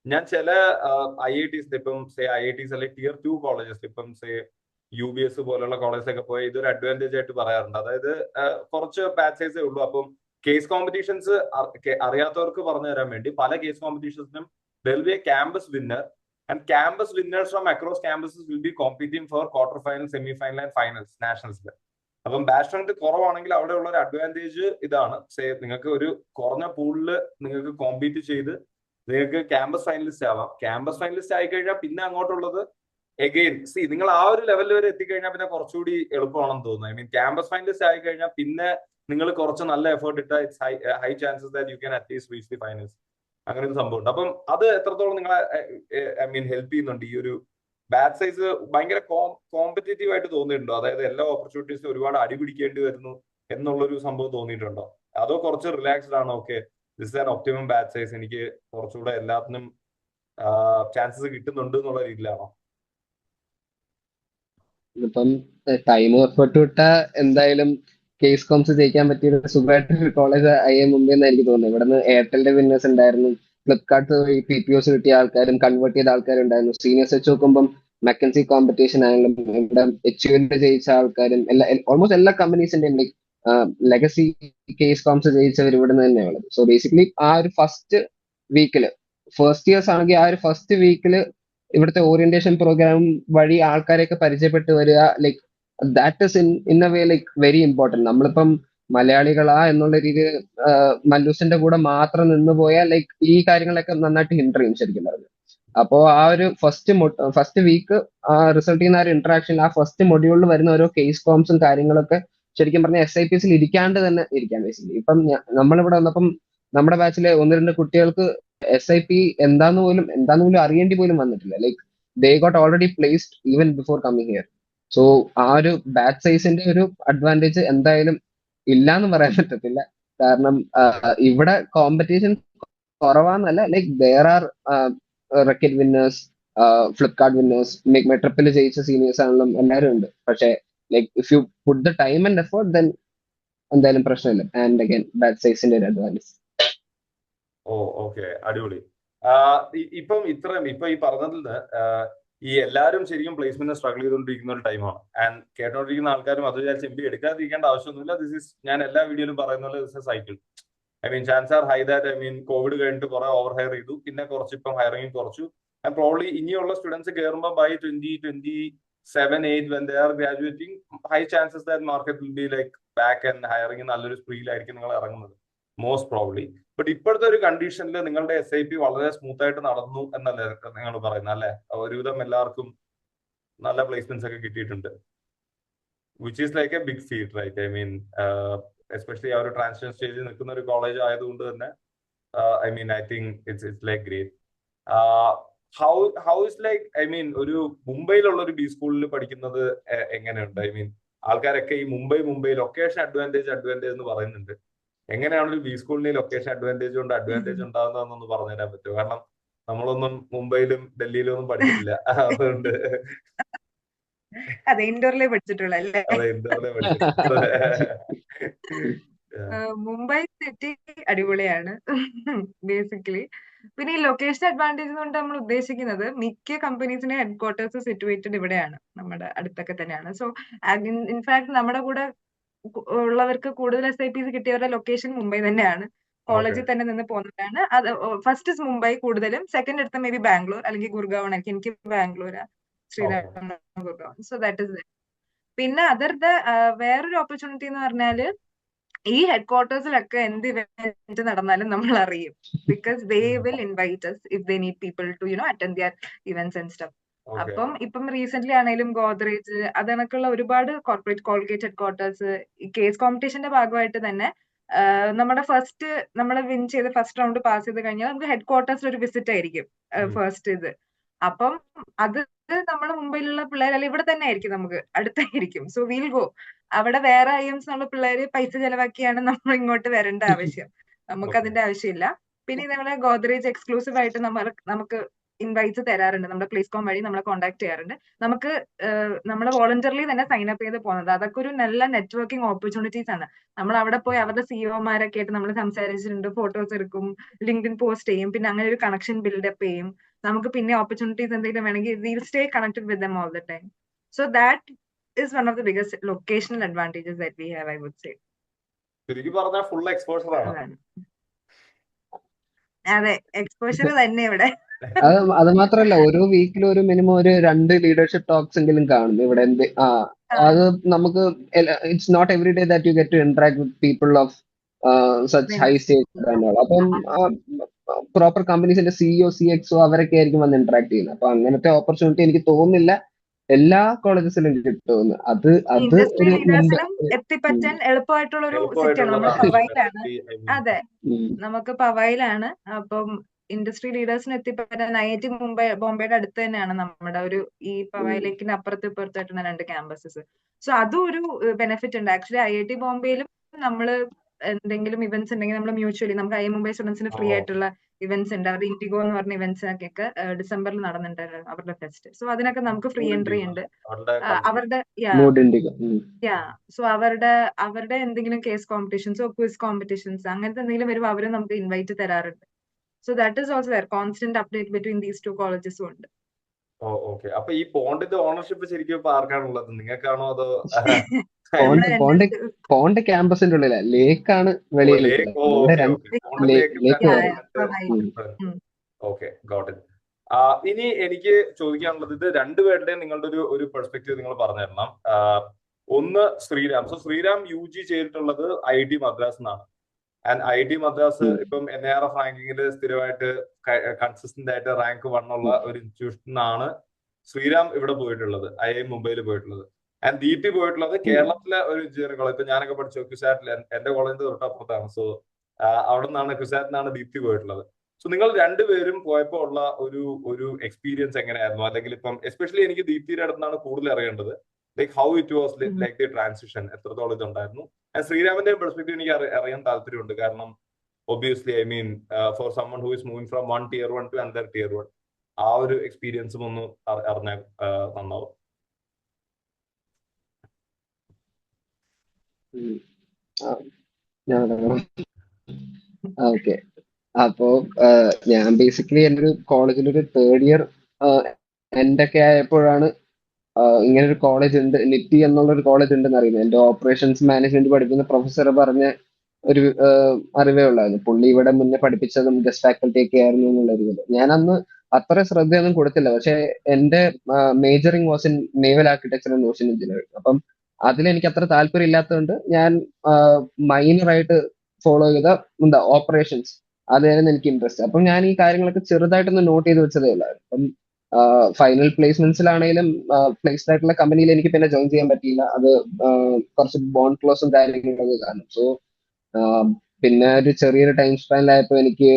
ഞാൻ ചില IITs, ഇപ്പം IITs അല്ലെങ്കിൽ Tier 2 കോളേജസ്, ഇപ്പം UBS പോലുള്ള കോളേജൊക്കെ പോയി ഇതൊരു അഡ്വാൻറ്റേജ് ആയിട്ട് പറയാറുണ്ട്. അതായത് കുറച്ച് ബാച്ച് സൈസേ ഉള്ളൂ. അപ്പം കേസ് കോമ്പറ്റീഷൻസ് അറിയാത്തവർക്ക് പറഞ്ഞു തരാൻ വേണ്ടി, പല case കോമ്പറ്റീഷൻസിനും there will be a campus winner, and campus winners from across campuses will be competing for quarter final, semi final and finals, nationals. അപ്പം ബാച്ച് സ്ട്രെങ്ത് കുറവാണെങ്കിൽ അവിടെ ഉള്ള ഒരു അഡ്വാൻറ്റേജ് ഇതാണ്. നിങ്ങൾക്ക് ഒരു കുറഞ്ഞ പൂളിൽ നിങ്ങൾക്ക് കോമ്പീറ്റ് ചെയ്ത് നിങ്ങൾക്ക് ക്യാമ്പസ് ഫൈനലിസ്റ്റ് ആവാം. ക്യാമ്പസ് ഫൈനലിസ്റ്റ് ആയി കഴിഞ്ഞാൽ പിന്നെ അങ്ങോട്ടുള്ളത് എഗെയിൻ നിങ്ങൾ ആ ഒരു ലെവലിൽ വരെ എത്തിക്കഴിഞ്ഞാൽ പിന്നെ കുറച്ചുകൂടി എളുപ്പമാണെന്ന് തോന്നുന്നു. I mean, ക്യാമ്പസ് ഫൈനലിസ്റ്റ് ആയി കഴിഞ്ഞാൽ പിന്നെ നിങ്ങൾ കുറച്ച് നല്ല എഫേർട്ട് ഇട്ടാൽ it's high chances that you can at least reach the finals. അങ്ങനെ ഒരു സംഭവം ഉണ്ട്. അപ്പം അത് എത്രത്തോളം നിങ്ങളെ ഹെൽപ്പ് ചെയ്യുന്നുണ്ട്? ഈ ഒരു ബാച്ച് സൈസ് ഭയങ്കര കോമ്പറ്റേറ്റീവ് ആയിട്ട് തോന്നിയിട്ടുണ്ടോ? അതായത് എല്ലാ ഓപ്പർച്യൂണിറ്റീസും ഒരുപാട് അടിപിടിക്കേണ്ടി വരുന്നു എന്നുള്ളൊരു സംഭവം തോന്നിയിട്ടുണ്ടോ? അതോ കുറച്ച് റിലാക്സ്ഡ് ആണോ? Okay, this is an optimum batch size, എനിക്ക് കുറച്ചുകൂടെ എല്ലാത്തിനും ചാൻസസ് കിട്ടുന്നുണ്ട് എന്നുള്ള രീതിയിലാണോ? ഇപ്പം ടൈം എഫേർട്ട് വിട്ടാ എന്തായാലും കേസ് കോംസ് ജയിക്കാൻ പറ്റിയ സുഖമായിട്ടൊരു കോളേജ് IIM മുംബൈ എന്ന് എനിക്ക് തോന്നുന്നത്. ഇവിടുന്ന് എയർടെലിന്റെ വിന്നേഴ്സ് ഉണ്ടായിരുന്നു, ഫ്ലിപ്കാർട്ട് വഴി PPOs കിട്ടിയ ആൾക്കാരും കൺവേർട്ട് ചെയ്ത ആൾക്കാരുണ്ടായിരുന്നു. സീനിയേഴ്സ് വെച്ച് നോക്കുമ്പോൾ മെക്കൻസി കോമ്പറ്റീഷൻ ആയാലും ഇവിടെ HUL ജയിച്ച ആൾക്കാരും ഓൾമോസ്റ്റ് എല്ലാ കമ്പനീസിന്റെയും ലെഗസി കേസ് കോംസ് ജയിച്ചവർ ഇവിടുന്ന് തന്നെയാണ്. സോ ബേസിക്കലി ആ ഒരു ഫസ്റ്റ് ഇയേഴ്സ് ആണെങ്കിൽ ആ ഒരു ഫസ്റ്റ് വീക്കില് ഇവിടുത്തെ ഓറിയന്റേഷൻ പ്രോഗ്രാം വഴി ആൾക്കാരെയൊക്കെ പരിചയപ്പെട്ട് വരിക, like that is in a way like very important. നമ്മളിപ്പം മലയാളികളാ എന്നുള്ള രീതിയിൽ മല്ലൂസിന്റെ കൂടെ മാത്രം നിന്ന് പോയാൽ ലൈക്ക് ഈ കാര്യങ്ങളൊക്കെ നന്നായിട്ട് ഹിൻഡർ ചെയ്യും ശരിക്കും പറഞ്ഞു. അപ്പോ ആ ഒരു ഫസ്റ്റ് വീക്ക് റിസൾട്ട് ചെയ്യുന്ന ആ ഒരു ഇന്ററാക്ഷൻ, ആ ഫസ്റ്റ് മൊഡ്യൂളിൽ വരുന്ന ഓരോ കേസ് ഫോംസും കാര്യങ്ങളൊക്കെ ശരിക്കും പറഞ്ഞാൽ SIPസിൽ ഇരിക്കാണ്ട് തന്നെ ഇരിക്കാൻ ബേസിക്കലി. ഇപ്പം നമ്മളിവിടെ വന്നപ്പം നമ്മുടെ ബാച്ചിലെ 1-2 കുട്ടികൾക്ക് SIP എന്താന്ന് പോലും അറിയേണ്ടി പോലും വന്നിട്ടില്ല. Like they got already placed even before coming here. So ആ ഒരു ബാച്ച് സൈസിന്റെ ഒരു അഡ്വാൻറ്റേജ് എന്തായാലും ഇല്ലാന്ന് പറയാൻ പറ്റത്തില്ല. കാരണം ഇവിടെ കോമ്പറ്റീഷൻ കുറവാന്നല്ല, like there are Reckitt winners, Flipkart winners, മെട്രിപ്പിൽ ജയിച്ച സീനിയേഴ്സ് ആണെങ്കിലും എല്ലാവരും ഉണ്ട്. പക്ഷെ like if you put the time and effort then എന്തായാലും പ്രശ്നമില്ല. ആൻഡ് അഗൈൻ ബാച്ച് സൈസിന്റെ ഒരു അഡ്വാൻറ്റേജ്. ഓ ഓക്കെ, അടിപൊളി. ഇപ്പം ഇപ്പൊ ഈ പറഞ്ഞതിൽ നിന്ന് ഈ എല്ലാവരും ശരിക്കും പ്ലേസ്മെന്റ് സ്ട്രഗിൾ ചെയ്തുകൊണ്ടിരിക്കുന്ന ഒരു ടൈമാണ്. ആൻഡ് കേട്ടോണ്ടിരിക്കുന്ന ആൾക്കാരും അത് വിചാരിച്ച് MBA എടുക്കാതിരിക്കേണ്ട ആവശ്യമൊന്നുമില്ല. ഞാൻ എല്ലാ വീഡിയോയിലും പറയുന്ന പോലെ this a cycle. Chance are high that COVID കഴിഞ്ഞിട്ട് കുറെ ഓവർ ഹയർ ചെയ്തു, പിന്നെ കുറച്ച് ഇപ്പം ഹയറിംഗ് കുറച്ചു. ആൻഡ് പ്രോബ്ലി ഇനിയുള്ള സ്റ്റുഡൻസ് കയറുമ്പോൾ by 2027-8 when they are graduating, high chances that market will be like back and hiring നല്ലൊരു സ്പ്രീലായിരിക്കും നിങ്ങൾ ഇറങ്ങുന്നത് മോസ്റ്റ് പ്രോബ്ലി. ബട്ട് ഇപ്പോഴത്തെ ഒരു കണ്ടീഷനിൽ നിങ്ങളുടെ SIP വളരെ സ്മൂത്ത് ആയിട്ട് നടന്നു എന്നല്ലേ നിങ്ങൾ പറയുന്നത് അല്ലെ? ഒരുവിധം എല്ലാവർക്കും നല്ല പ്ലേസ്മെന്റ്സ് ഒക്കെ കിട്ടിയിട്ടുണ്ട്, which is like a big field, right? Especially ആ ഒരു ട്രാൻസിഷൻ സ്റ്റേജിൽ നിൽക്കുന്ന ഒരു കോളേജ് ആയതുകൊണ്ട് തന്നെ I think it's like great. How is like ഒരു മുംബൈയിലുള്ള ഒരു ബി സ്കൂളിൽ പഠിക്കുന്നത് എങ്ങനെയുണ്ട്? ആൾക്കാരൊക്കെ ഈ മുംബൈ ലൊക്കേഷൻ അഡ്വാൻറ്റേജ് എന്ന് പറയുന്നുണ്ട്. എങ്ങനെയാണ് ഒരു ബി സ്കൂളിന് ലൊക്കേഷൻ അഡ്വാൻറ്റേജ് ഉണ്ടാകുന്നതെന്നൊന്ന് പറഞ്ഞു തരാൻ പറ്റുമോ? കാരണം നമ്മളൊന്നും മുംബൈയിലും ഡൽഹിയിലും ഒന്നും പഠിച്ചിട്ടില്ല, അതുകൊണ്ട്. അതെ, ഇൻഡോറിലേ പഠിച്ചിട്ടുള്ളൂ അല്ലേ? അതെ, ഇൻഡോറിലേ പഠിച്ചിട്ടുള്ളത്. മുംബൈ സിറ്റി അടിപൊളിയാണ് ബേസിക്കലി. പിന്നെ ഈ ലൊക്കേഷൻ അഡ്വാൻറ്റേജ് കൊണ്ട് നമ്മൾ ഉദ്ദേശിക്കുന്നത് മിക്ക കമ്പനീസിന്റെ ഹെഡ് ക്വാർട്ടേഴ്സ് സിറ്റുവേറ്റഡ് ഇവിടെയാണ്, നമ്മുടെ അടുത്തൊക്കെ തന്നെയാണ്. സോ ഇൻഫാക്ട് നമ്മുടെ കൂടെ ഉള്ളവർക്ക് കൂടുതൽ SIPs കിട്ടിയവരുടെ ലൊക്കേഷൻ മുംബൈ തന്നെയാണ്. കോളേജിൽ തന്നെ നിന്ന് പോകുന്നതാണ്. അത് ഫസ്റ്റ് മുംബൈ കൂടുതലും, സെക്കൻഡ് എടുത്ത മേ ബി ബാംഗ്ലൂർ അല്ലെങ്കിൽ ഗുർഗാവ് ആയിരിക്കും. എനിക്ക് ബാംഗ്ലൂരാ, Sriram Gurgaon. So that is. പിന്നെ വേറൊരു ഓപ്പർച്യൂണിറ്റി എന്ന് പറഞ്ഞാല് ഈ ഹെഡ് ക്വാർട്ടേഴ്സിലൊക്കെ എന്ത് ഇവന്റ് നടന്നാലും നമ്മൾ അറിയും. Because they will invite us if they need people to attend their events and stuff. അപ്പം ഇപ്പം റീസെന്റ് ആണെങ്കിലും ഗോദ്രേജ് അതണക്കുള്ള ഒരുപാട് കോർപ്പറേറ്റ്, കോൾഗേറ്റ് ഹെഡ് ക്വാർട്ടേഴ്സ് ഈ കേസ് കോമ്പറ്റീഷന്റെ ഭാഗമായിട്ട് തന്നെ നമ്മൾ വിൻ ചെയ്ത് ഫസ്റ്റ് റൗണ്ട് പാസ് ചെയ്ത് കഴിഞ്ഞാൽ നമുക്ക് ഹെഡ് ക്വാർട്ടേഴ്സിൽ ഒരു വിസിറ്റ് ആയിരിക്കും ഫസ്റ്റ് ഇത്. അപ്പം അത് നമ്മുടെ മുംബൈയിലുള്ള പിള്ളേരല്ല, ഇവിടെ തന്നെ ആയിരിക്കും, നമുക്ക് അടുത്തായിരിക്കും. So wheel go. അവിടെ വേറെ IIMs ഉള്ള പിള്ളേര് പൈസ ചെലവാക്കിയാണ് നമ്മൾ ഇങ്ങോട്ട് വരേണ്ട ആവശ്യം. നമുക്ക് അതിന്റെ ആവശ്യമില്ല. പിന്നെ നമ്മളെ ഗോദ്രേജ് എക്സ്ക്ലൂസീവ് ആയിട്ട് നമുക്ക് ഇൻവൈറ്റ്സ് തരാറുണ്ട്. നമ്മുടെ പ്ലേസ്കോം വഴി നമ്മളെ കോൺടാക്ട് ചെയ്യാറുണ്ട്. നമുക്ക് നമ്മളെ വോളണ്ടറിലി തന്നെ സൈൻ അപ്പ് ചെയ്ത് പോകുന്നത്. അതൊക്കെ ഒരു നല്ല നെറ്റ്വർക്കിംഗ് ഓപ്പർച്യൂണിറ്റീസ് ആണ്. നമ്മൾ അവിടെ പോയി അവരുടെ CEO-മാരൊക്കെ ആയിട്ട് നമ്മൾ സംസാരിച്ചിട്ടുണ്ട്, ഫോട്ടോസ് എടുക്കും, ലിങ്ക്ഡിൻ പോസ്റ്റ് ചെയ്യും, പിന്നെ അങ്ങനെ ഒരു കണക്ഷൻ ബിൽഡപ്പ് ചെയ്യും. നമുക്ക് പിന്നെ ഓപ്പർച്യൂണിറ്റീസ് എന്തെങ്കിലും വേണമെങ്കിൽ we'll stay connected with them all the time. So that is one of the biggest locational advantages that we have, I would say. ശരിക്കും പറഞ്ഞാൽ ഫുൾ എക്സ്പോഷർ ആണ്. അതെ, എക്സ്പോഷർ തന്നെ ഇവിടെ. അത് മാത്രല്ല, ഓരോ വീക്കിലും ഒരു മിനിമം ഒരു 2 ലീഡർഷിപ്പ് ടോക്സ് എങ്കിലും കാണും ഇവിടെ. അത് നമുക്ക് it's not every day that you get to interact with people of such high stage. അപ്പം പ്രോപ്പർ കമ്പനീസിന്റെ CEO, CXO അവരൊക്കെ ആയിരിക്കും വന്ന് ഇന്ററാക്ട് ചെയ്യുന്നത്. അപ്പൊ അങ്ങനത്തെ ഓപ്പർച്യൂണിറ്റി എനിക്ക് തോന്നുന്നില്ല എല്ലാ കോളേജസിലും കിട്ടുമെന്ന്. അത് ഒരു എത്തിപ്പറ്റാൻ എളുപ്പമായിട്ടുള്ള ഒരു സിറ്റിയാണ്. നമ്മൾ പവയിലാണ്. അതെ, നമുക്ക് പവയിലാണ്. അപ്പം ഇൻഡസ്ട്രി ലീഡേഴ്സിന് എത്തിപ്പറ്റാൻ IIT ബോംബെയുടെ അടുത്ത് തന്നെയാണ് നമ്മുടെ ഒരു ഈ പവയിലേക്കിന് അപ്പുറത്തും ഇപ്പുറത്തായിട്ടുള്ള 2 ക്യാമ്പസസ്. സോ അതും ഒരു ബെനിഫിറ്റ് ഉണ്ട്. ആക്ച്വലി IIT ബോംബെയിലും നമ്മള് എന്തെങ്കിലും ഇവന്റ്സ് ഉണ്ടെങ്കിൽ നമ്മൾ മ്യൂച്വലി നമുക്ക് IIM മുംബൈ സ്റ്റുഡൻസിന് ഫ്രീ ആയിട്ടുള്ള ഇവന്റ്സ് ഉണ്ട്. അവരുടെ ഇൻഡിഗോ എന്ന് പറഞ്ഞ ഇവന്റ്സ് ഒക്കെ ഡിസംബറിൽ നടന്നിട്ടുണ്ട്, അവരുടെ ഫെസ്റ്റ്. സോ അതിനൊക്കെ നമുക്ക് ഫ്രീ എൻട്രി ഉണ്ട്. അവരുടെ സോ അവരുടെ എന്തെങ്കിലും കേസ് കോമ്പറ്റീഷൻസോ ക്വിസ് കോമ്പറ്റീഷൻസ് അങ്ങനത്തെ എന്തെങ്കിലും വരുമ്പോൾ അവരും നമുക്ക് ഇൻവൈറ്റ് തരാറുണ്ട്. So that is also constant update between these 2 കോളേജസും ഉണ്ട്. അപ്പൊ ഈ പോണ്ടിന്റെ ഓണർഷിപ്പ് ശരിക്കും ആർക്കാണുള്ളത്? നിങ്ങൾക്കാണോ അതോ? പോണ്ട് ക്യാമ്പസിന്റെ ഉള്ളില, ലേക്കാണ് വെളിയിൽ. ഇനി എനിക്ക് ചോദിക്കാനുള്ളത്, ഇത് രണ്ടുപേരുടെയും നിങ്ങളുടെ ഒരു പെർസ്പെക്റ്റീവ് നിങ്ങൾ പറഞ്ഞു തരണം. ഒന്ന് ശ്രീരാം. സോ ശ്രീരാം UG ചെയ്തിട്ടുള്ളത് IIT മദ്രാസ് എന്നാണ്. ആൻഡ് IIT മദ്രാസ് ഇപ്പം NIRF റാങ്കിങ്ങിൽ സ്ഥിരമായിട്ട് കൺസിസ്റ്റന്റ് ആയിട്ട് റാങ്ക് 1 ഉള്ള ഒരു ഇൻസ്റ്റിറ്റ്യൂഷനാണ് ശ്രീരാം ഇവിടെ പോയിട്ടുള്ളത്, IIM മുംബൈയിൽ പോയിട്ടുള്ളത്. ആൻഡ് ദീപ്തി പോയിട്ടുള്ളത് കേരളത്തിലെ ഒരു എഞ്ചിനീയറിംഗ് കോളേജ്. ഇപ്പൊ ഞാനൊക്കെ പഠിച്ച ക്യുസാറ്റിൽ, എന്റെ കോളേജിന്റെ തൊട്ടപ്പുറത്താണ്. സോ അവിടെ നിന്നാണ്, ക്യുസാറ്റിനാണ് ദീപ്തി പോയിട്ടുള്ളത്. സോ നിങ്ങൾ രണ്ടുപേരും പോയപ്പോ ഉള്ള ഒരു ഒരു എക്സ്പീരിയൻസ് എങ്ങനെയായിരുന്നു? അല്ലെങ്കിൽ ഇപ്പം എസ്പെഷ്യലി എനിക്ക് ദീപ്തിയുടെ അടുത്താണ് കൂടുതൽ അറിയേണ്ടത്. Like how it was like the transition, എത്രത്തോളം ഇതുണ്ടായിരുന്നു. ശ്രീരാമിന്റെ പെർസ്പെക്ടീവ് എനിക്ക് അറിയാൻ താല്പര്യമുണ്ട്. കാരണം obviously I mean for someone who is moving from one tier 1 to another tier 1, ആ ഒരു എക്സ്പീരിയൻസും ഒന്ന് അറിഞ്ഞാൽ നന്നാവും. ഓക്കെ. അപ്പോ ഞാൻ ബേസിക്കലി എൻ്റെ ഒരു കോളേജിലൊരു തേർഡ് ഇയർ എൻ്റെ ഒക്കെ ആയപ്പോഴാണ് ഇങ്ങനെ ഒരു കോളേജ് ഉണ്ട്, നിറ്റി എന്നുള്ള ഒരു കോളേജ് ഉണ്ടെന്ന് അറിയുന്നത്. എൻ്റെ ഓപ്പറേഷൻസ് മാനേജ്മെന്റ് പഠിക്കുന്ന പ്രൊഫസർ പറഞ്ഞ ഒരു അറിവേ ഉള്ളായിരുന്നു. പുള്ളി ഇവിടെ മുന്നേ പഠിപ്പിച്ചതും ഗസ്റ്റ് ഫാക്കൽറ്റി ഒക്കെ ആയിരുന്നു എന്നുള്ള ഒരു ഇത്. ഞാൻ അന്ന് അത്ര ശ്രദ്ധയൊന്നും കൊടുത്തില്ല. പക്ഷെ എൻ്റെ majoring was in naval architecture and ocean engineering. അപ്പം അതിലെനിക്ക് അത്ര താല്പര്യം ഇല്ലാത്തതുകൊണ്ട് ഞാൻ മൈനറായിട്ട് ഫോളോ ചെയ്ത ഓപ്പറേഷൻസ്, അതായിരുന്നു എനിക്ക് ഇൻട്രസ്റ്റ്. അപ്പം ഞാൻ ഈ കാര്യങ്ങളൊക്കെ ചെറുതായിട്ടൊന്ന് നോട്ട് ചെയ്ത് വെച്ചതേ ഉള്ളായിരുന്നു. അപ്പം ഫൈനൽ പ്ലേസ്മെന്റ്സിലാണെങ്കിലും പ്ലേസ്ഡ് ആയിട്ടുള്ള കമ്പനിയിൽ എനിക്ക് പിന്നെ ജോയിൻ ചെയ്യാൻ പറ്റിയില്ല. അത് കുറച്ച് ബോണ്ട് ക്ലോസും കാര്യങ്ങളൊക്കെ കാരണം. സോ പിന്നെ ഒരു ചെറിയൊരു ടൈം സ്പാനിലായപ്പോൾ എനിക്ക്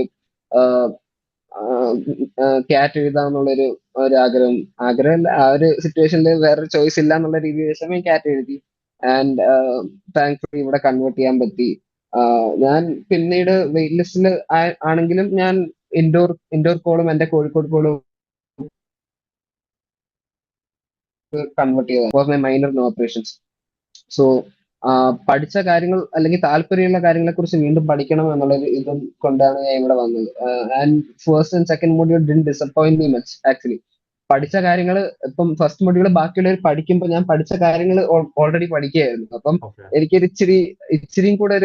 ക്യാറ്റ് എഴുതാന്നുള്ളൊരു ഒരു ആഗ്രഹമല്ല, ആ ഒരു സിറ്റുവേഷനിൽ വേറൊരു ചോയ്സ് ഇല്ല എന്നുള്ള രീതിയിൽ വെച്ചാൽ ഞാൻ ക്യാറ്റ് എഴുതി. ആൻഡ് താങ്ക്ഫുള്ളി ഇവിടെ കൺവേർട്ട് ചെയ്യാൻ പറ്റി. ഞാൻ പിന്നീട് വെയിറ്റ് ലിസ്റ്റിൽ ആണെങ്കിലും ഞാൻ ഇൻഡോർ കോളും എൻ്റെ കോഴിക്കോട് കോളും കൺവേർട്ട് ചെയ്തത് മൈനർ ഇൻ ഓപ്പറേഷൻസ്. സോ പഠിച്ച കാര്യങ്ങൾ അല്ലെങ്കിൽ താല്പര്യമുള്ള കാര്യങ്ങളെ കുറിച്ച് വീണ്ടും പഠിക്കണം എന്നുള്ള ഇതും കൊണ്ടാണ് ഞാൻ ഇവിടെ വന്നത്. And first and second module didn't disappoint me much actually. പഠിച്ച കാര്യങ്ങൾ ഇപ്പം ഫസ്റ്റ് മൊഡ്യൂൾ ബാക്കിയുള്ളവർ പഠിക്കുമ്പോൾ ഞാൻ പഠിച്ച കാര്യങ്ങൾ ഓൾറെഡി പഠിക്കുകയായിരുന്നു. അപ്പം എനിക്കൊരു ഇച്ചിരിയും കൂടെ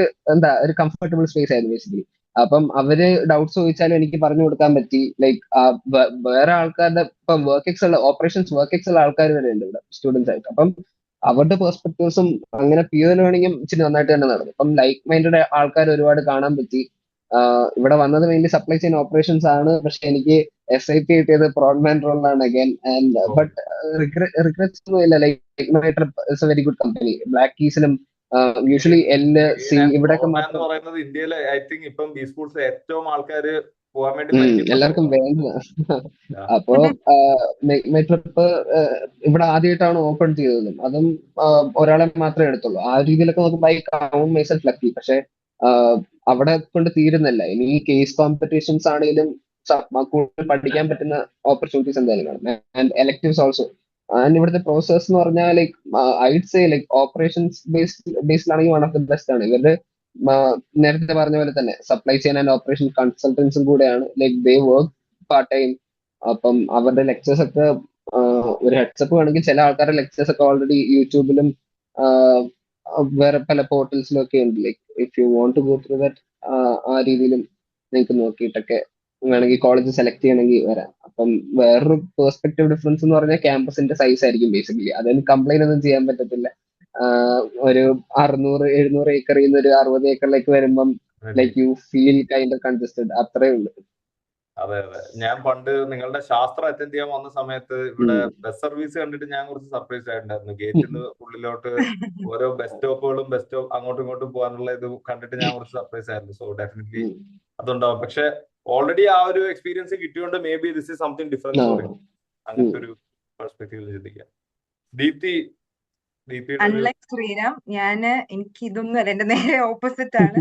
ഒരു കംഫർട്ടബിൾ സ്പേസ് ആയിരുന്നു ബേസിക്കലി. അപ്പം അവര് ഡൗട്ട്സ് ചോദിച്ചാലും എനിക്ക് പറഞ്ഞു കൊടുക്കാൻ പറ്റി. ലൈക്ക് വേറെ ആൾക്കാരുടെ ഇപ്പം ഓപ്പറേഷൻസ് വർക്ക് എക്സ് ഉള്ള ആൾക്കാർ വരെ ഉണ്ട് ഇവിടെ സ്റ്റുഡൻസ് ആയിട്ട്. അപ്പം അവരുടെ പെർസ്പെക്ടീവ്സും അങ്ങനെ പിയർ ലേണിംഗും ഇച്ചിരി നന്നായിട്ട് തന്നെ നടന്നു. അപ്പം ലൈക്ക് മൈൻഡഡ് ആൾക്കാർ ഒരുപാട് കാണാൻ പറ്റി. ഇവിടെ വന്നത് മെയിൻലി സപ്ലൈ ചെയിൻ ഓപ്പറേഷൻസ് ആണ്. പക്ഷെ എനിക്ക് SIP കിട്ടിയത് പ്രോഡ്മാൻ റോളിലാണ് അഗൈൻ. ആൻഡ് ബട്ട് റിഗ്രറ്റ്സ് ഒന്നും ഇല്ല. Like my trip is a very good company. Black കീസിലും യൂഷ്വലി LC ഇവിടെയൊക്കെ മാത്രം പറയുന്നത് ഇന്ത്യയിലെ ഐ തിങ്ക് ഇപ്പം ബി സ്കൂൾസ് ഏറ്റവും ആൾക്കാര് പോകാൻ വേണ്ടി എല്ലാവർക്കും വേണ്ട. അപ്പോ മൈ ട്രിപ്പ് ഇവിടെ ആദ്യമായിട്ടാണ് ഓപ്പൺ ചെയ്തതും. അതും ഒരാളെ മാത്രമേ എടുത്തുള്ളൂ. ആ രീതിയിലൊക്കെ നോക്കുമ്പോൾ ഐ കൗണ്ട് മൈസെൽഫ് ലക്കി. പക്ഷെ അവിടെ കൊണ്ട് തീരുന്നില്ല. ഇനി കേസ് കോമ്പറ്റീഷൻസ് ആണെങ്കിലും കൂടുതൽ പഠിക്കാൻ പറ്റുന്ന ഓപ്പർച്യൂണിറ്റീസ് എന്തായാലും കാണും. And electives also. ആൻഡ് ഇവിടുത്തെ പ്രോസസ് എന്ന് പറഞ്ഞാൽ like I'd say like operations ബേസ്ഡിലാണെങ്കിൽ വൺ ഓഫ് ദി ബെസ്റ്റ് ആണ്. ഇവരുടെ നേരത്തെ പറഞ്ഞ പോലെ തന്നെ സപ്ലൈ ചെയിൻ ആൻഡ് ഓപ്പറേഷൻ കൺസൾട്ടൻസും കൂടെയാണ്. Like they work part time. അപ്പം അവരുടെ ലെക്ചേഴ്സ് ഒക്കെ ഒരു ഹെഡ്സപ്പ് വേണമെങ്കിൽ ചില ആൾക്കാരുടെ ലെക്ചേഴ്സ് ഒക്കെ ഓൾറെഡി യൂട്യൂബിലും വേറെ പല പോർട്ടൽസിലും ഒക്കെ ഉണ്ട്. Like if you want to go through that, ആ രീതിയിലും നിങ്ങൾക്ക് നോക്കിയിട്ടൊക്കെ വേണമെങ്കിൽ കോളേജ് സെലക്ട് ചെയ്യണമെങ്കിൽ വരാം. അപ്പം വേറൊരു പെർസ്പെക്റ്റീവ് ഡിഫറൻസ് എന്ന് പറഞ്ഞാൽ ക്യാമ്പസിന്റെ സൈസ് ആയിരിക്കും ബേസിക്കലി. അതൊന്നും കംപ്ലൈന്റ് ഒന്നും ചെയ്യാൻ പറ്റത്തില്ല. ഒരു 600-700 ഏക്കറിൽ നിന്ന് ഒരു 60 ഏക്കറിലേക്ക് വരുമ്പം like you feel kind of congested. അത്രേ ഉള്ളൂ. അതെ അതെ. ഞാൻ പണ്ട് നിങ്ങളുടെ ശാസ്ത്രം അറ്റൻഡ് ചെയ്യാൻ വന്ന സമയത്ത് ഇവിടെ ബസ് സർവീസ് കണ്ടിട്ട് ഞാൻ കുറച്ച് സർപ്രൈസ് ആയിട്ടുണ്ടായിരുന്നു. ഗേറ്റിന് ഉള്ളിലോട്ട് ഓരോ ബസ് സ്റ്റോപ്പുകളും അങ്ങോട്ടും ഇങ്ങോട്ടും പോകാനുള്ള ഇത് കണ്ടിട്ട് ഞാൻ കുറച്ച് സർപ്രൈസ് ആയിരുന്നു. സോ ഡെഫിനറ്റ്ലി അതുണ്ടാവും. പക്ഷെ ഓൾറെഡി ആ ഒരു എക്സ്പീരിയൻസ് കിട്ടിയോണ്ട് maybe this is something different story. അങ്ങനത്തെ ഒരു പെർസ്പെക്റ്റീവിൽ ചിന്തിക്കാം. ദീപ്തി അൺലൈക്ക് ശ്രീരാം, എനിക്ക് ഇതൊന്നും അല്ല, എന്റെ നേരെ ഓപ്പോസിറ്റ് ആണ്.